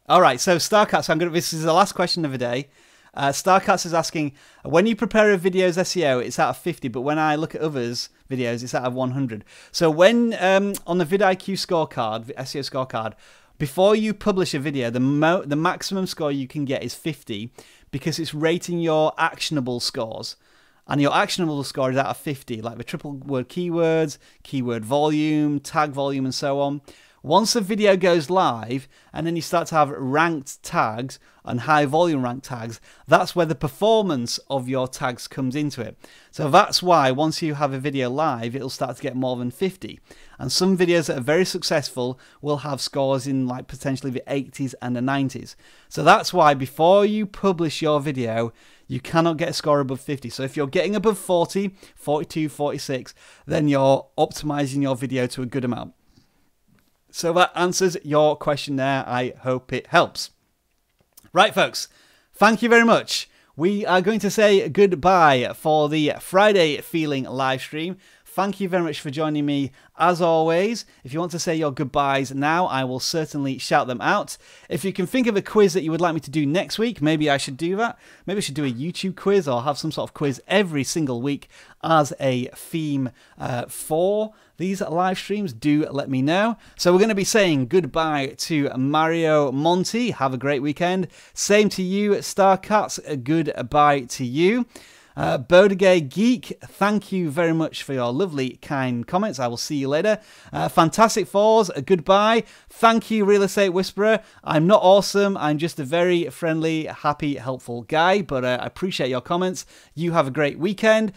All right, so Starcats, this is the last question of the day. Starcats is asking, when you prepare a video's SEO, it's out of 50, but when I look at others' videos, it's out of 100. So when, on the vidIQ scorecard, the SEO scorecard, before you publish a video, the maximum score you can get is 50 because it's rating your actionable scores. And your actionable score is out of 50, like the triple word keywords, keyword volume, tag volume, and so on. Once the video goes live and then you start to have ranked tags and high volume ranked tags, that's where the performance of your tags comes into it. So that's why once you have a video live, it'll start to get more than 50. And some videos that are very successful will have scores in like potentially the 80s and the 90s. So that's why before you publish your video, you cannot get a score above 50. So if you're getting above 40, 42, 46, then you're optimizing your video to a good amount. So that answers your question there. I hope it helps. Right, folks, thank you very much. We are going to say goodbye for the Friday Feeling live stream. Thank you very much for joining me as always. If you want to say your goodbyes now, I will certainly shout them out. If you can think of a quiz that you would like me to do next week, maybe I should do that. Maybe I should do a YouTube quiz or have some sort of quiz every single week as a theme for these live streams. Do let me know. So we're going to be saying goodbye to Mario Monti. Have a great weekend. Same to you, Starcats. Goodbye to you. Bodegay Geek, thank you very much for your lovely, kind comments. I will see you later. Fantastic Fours, goodbye. Thank you, Real Estate Whisperer. I'm not awesome. I'm just a very friendly, happy, helpful guy, but I appreciate your comments. You have a great weekend.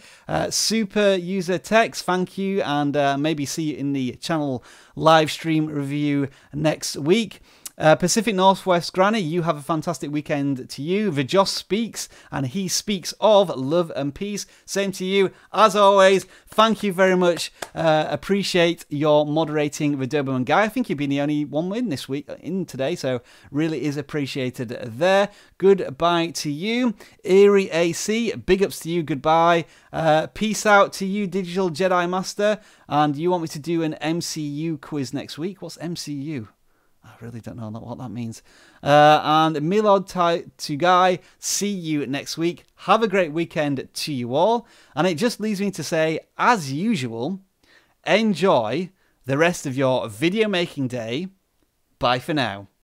Super User Tex, thank you, and maybe see you in the channel live stream review next week. Pacific Northwest Granny, you have a fantastic weekend to you. Vijos speaks, and he speaks of love and peace. Same to you. As always, thank you very much. Appreciate your moderating the Doberman Guy. I think you've been the only one in this week, in today, so really is appreciated there. Goodbye to you. Eerie AC, big ups to you. Goodbye. Peace out to you, Digital Jedi Master. And you want me to do an MCU quiz next week? What's MCU? I really don't know what that means. And Milod to Guy, see you next week. Have a great weekend to you all. And it just leaves me to say, as usual, enjoy the rest of your video making day. Bye for now.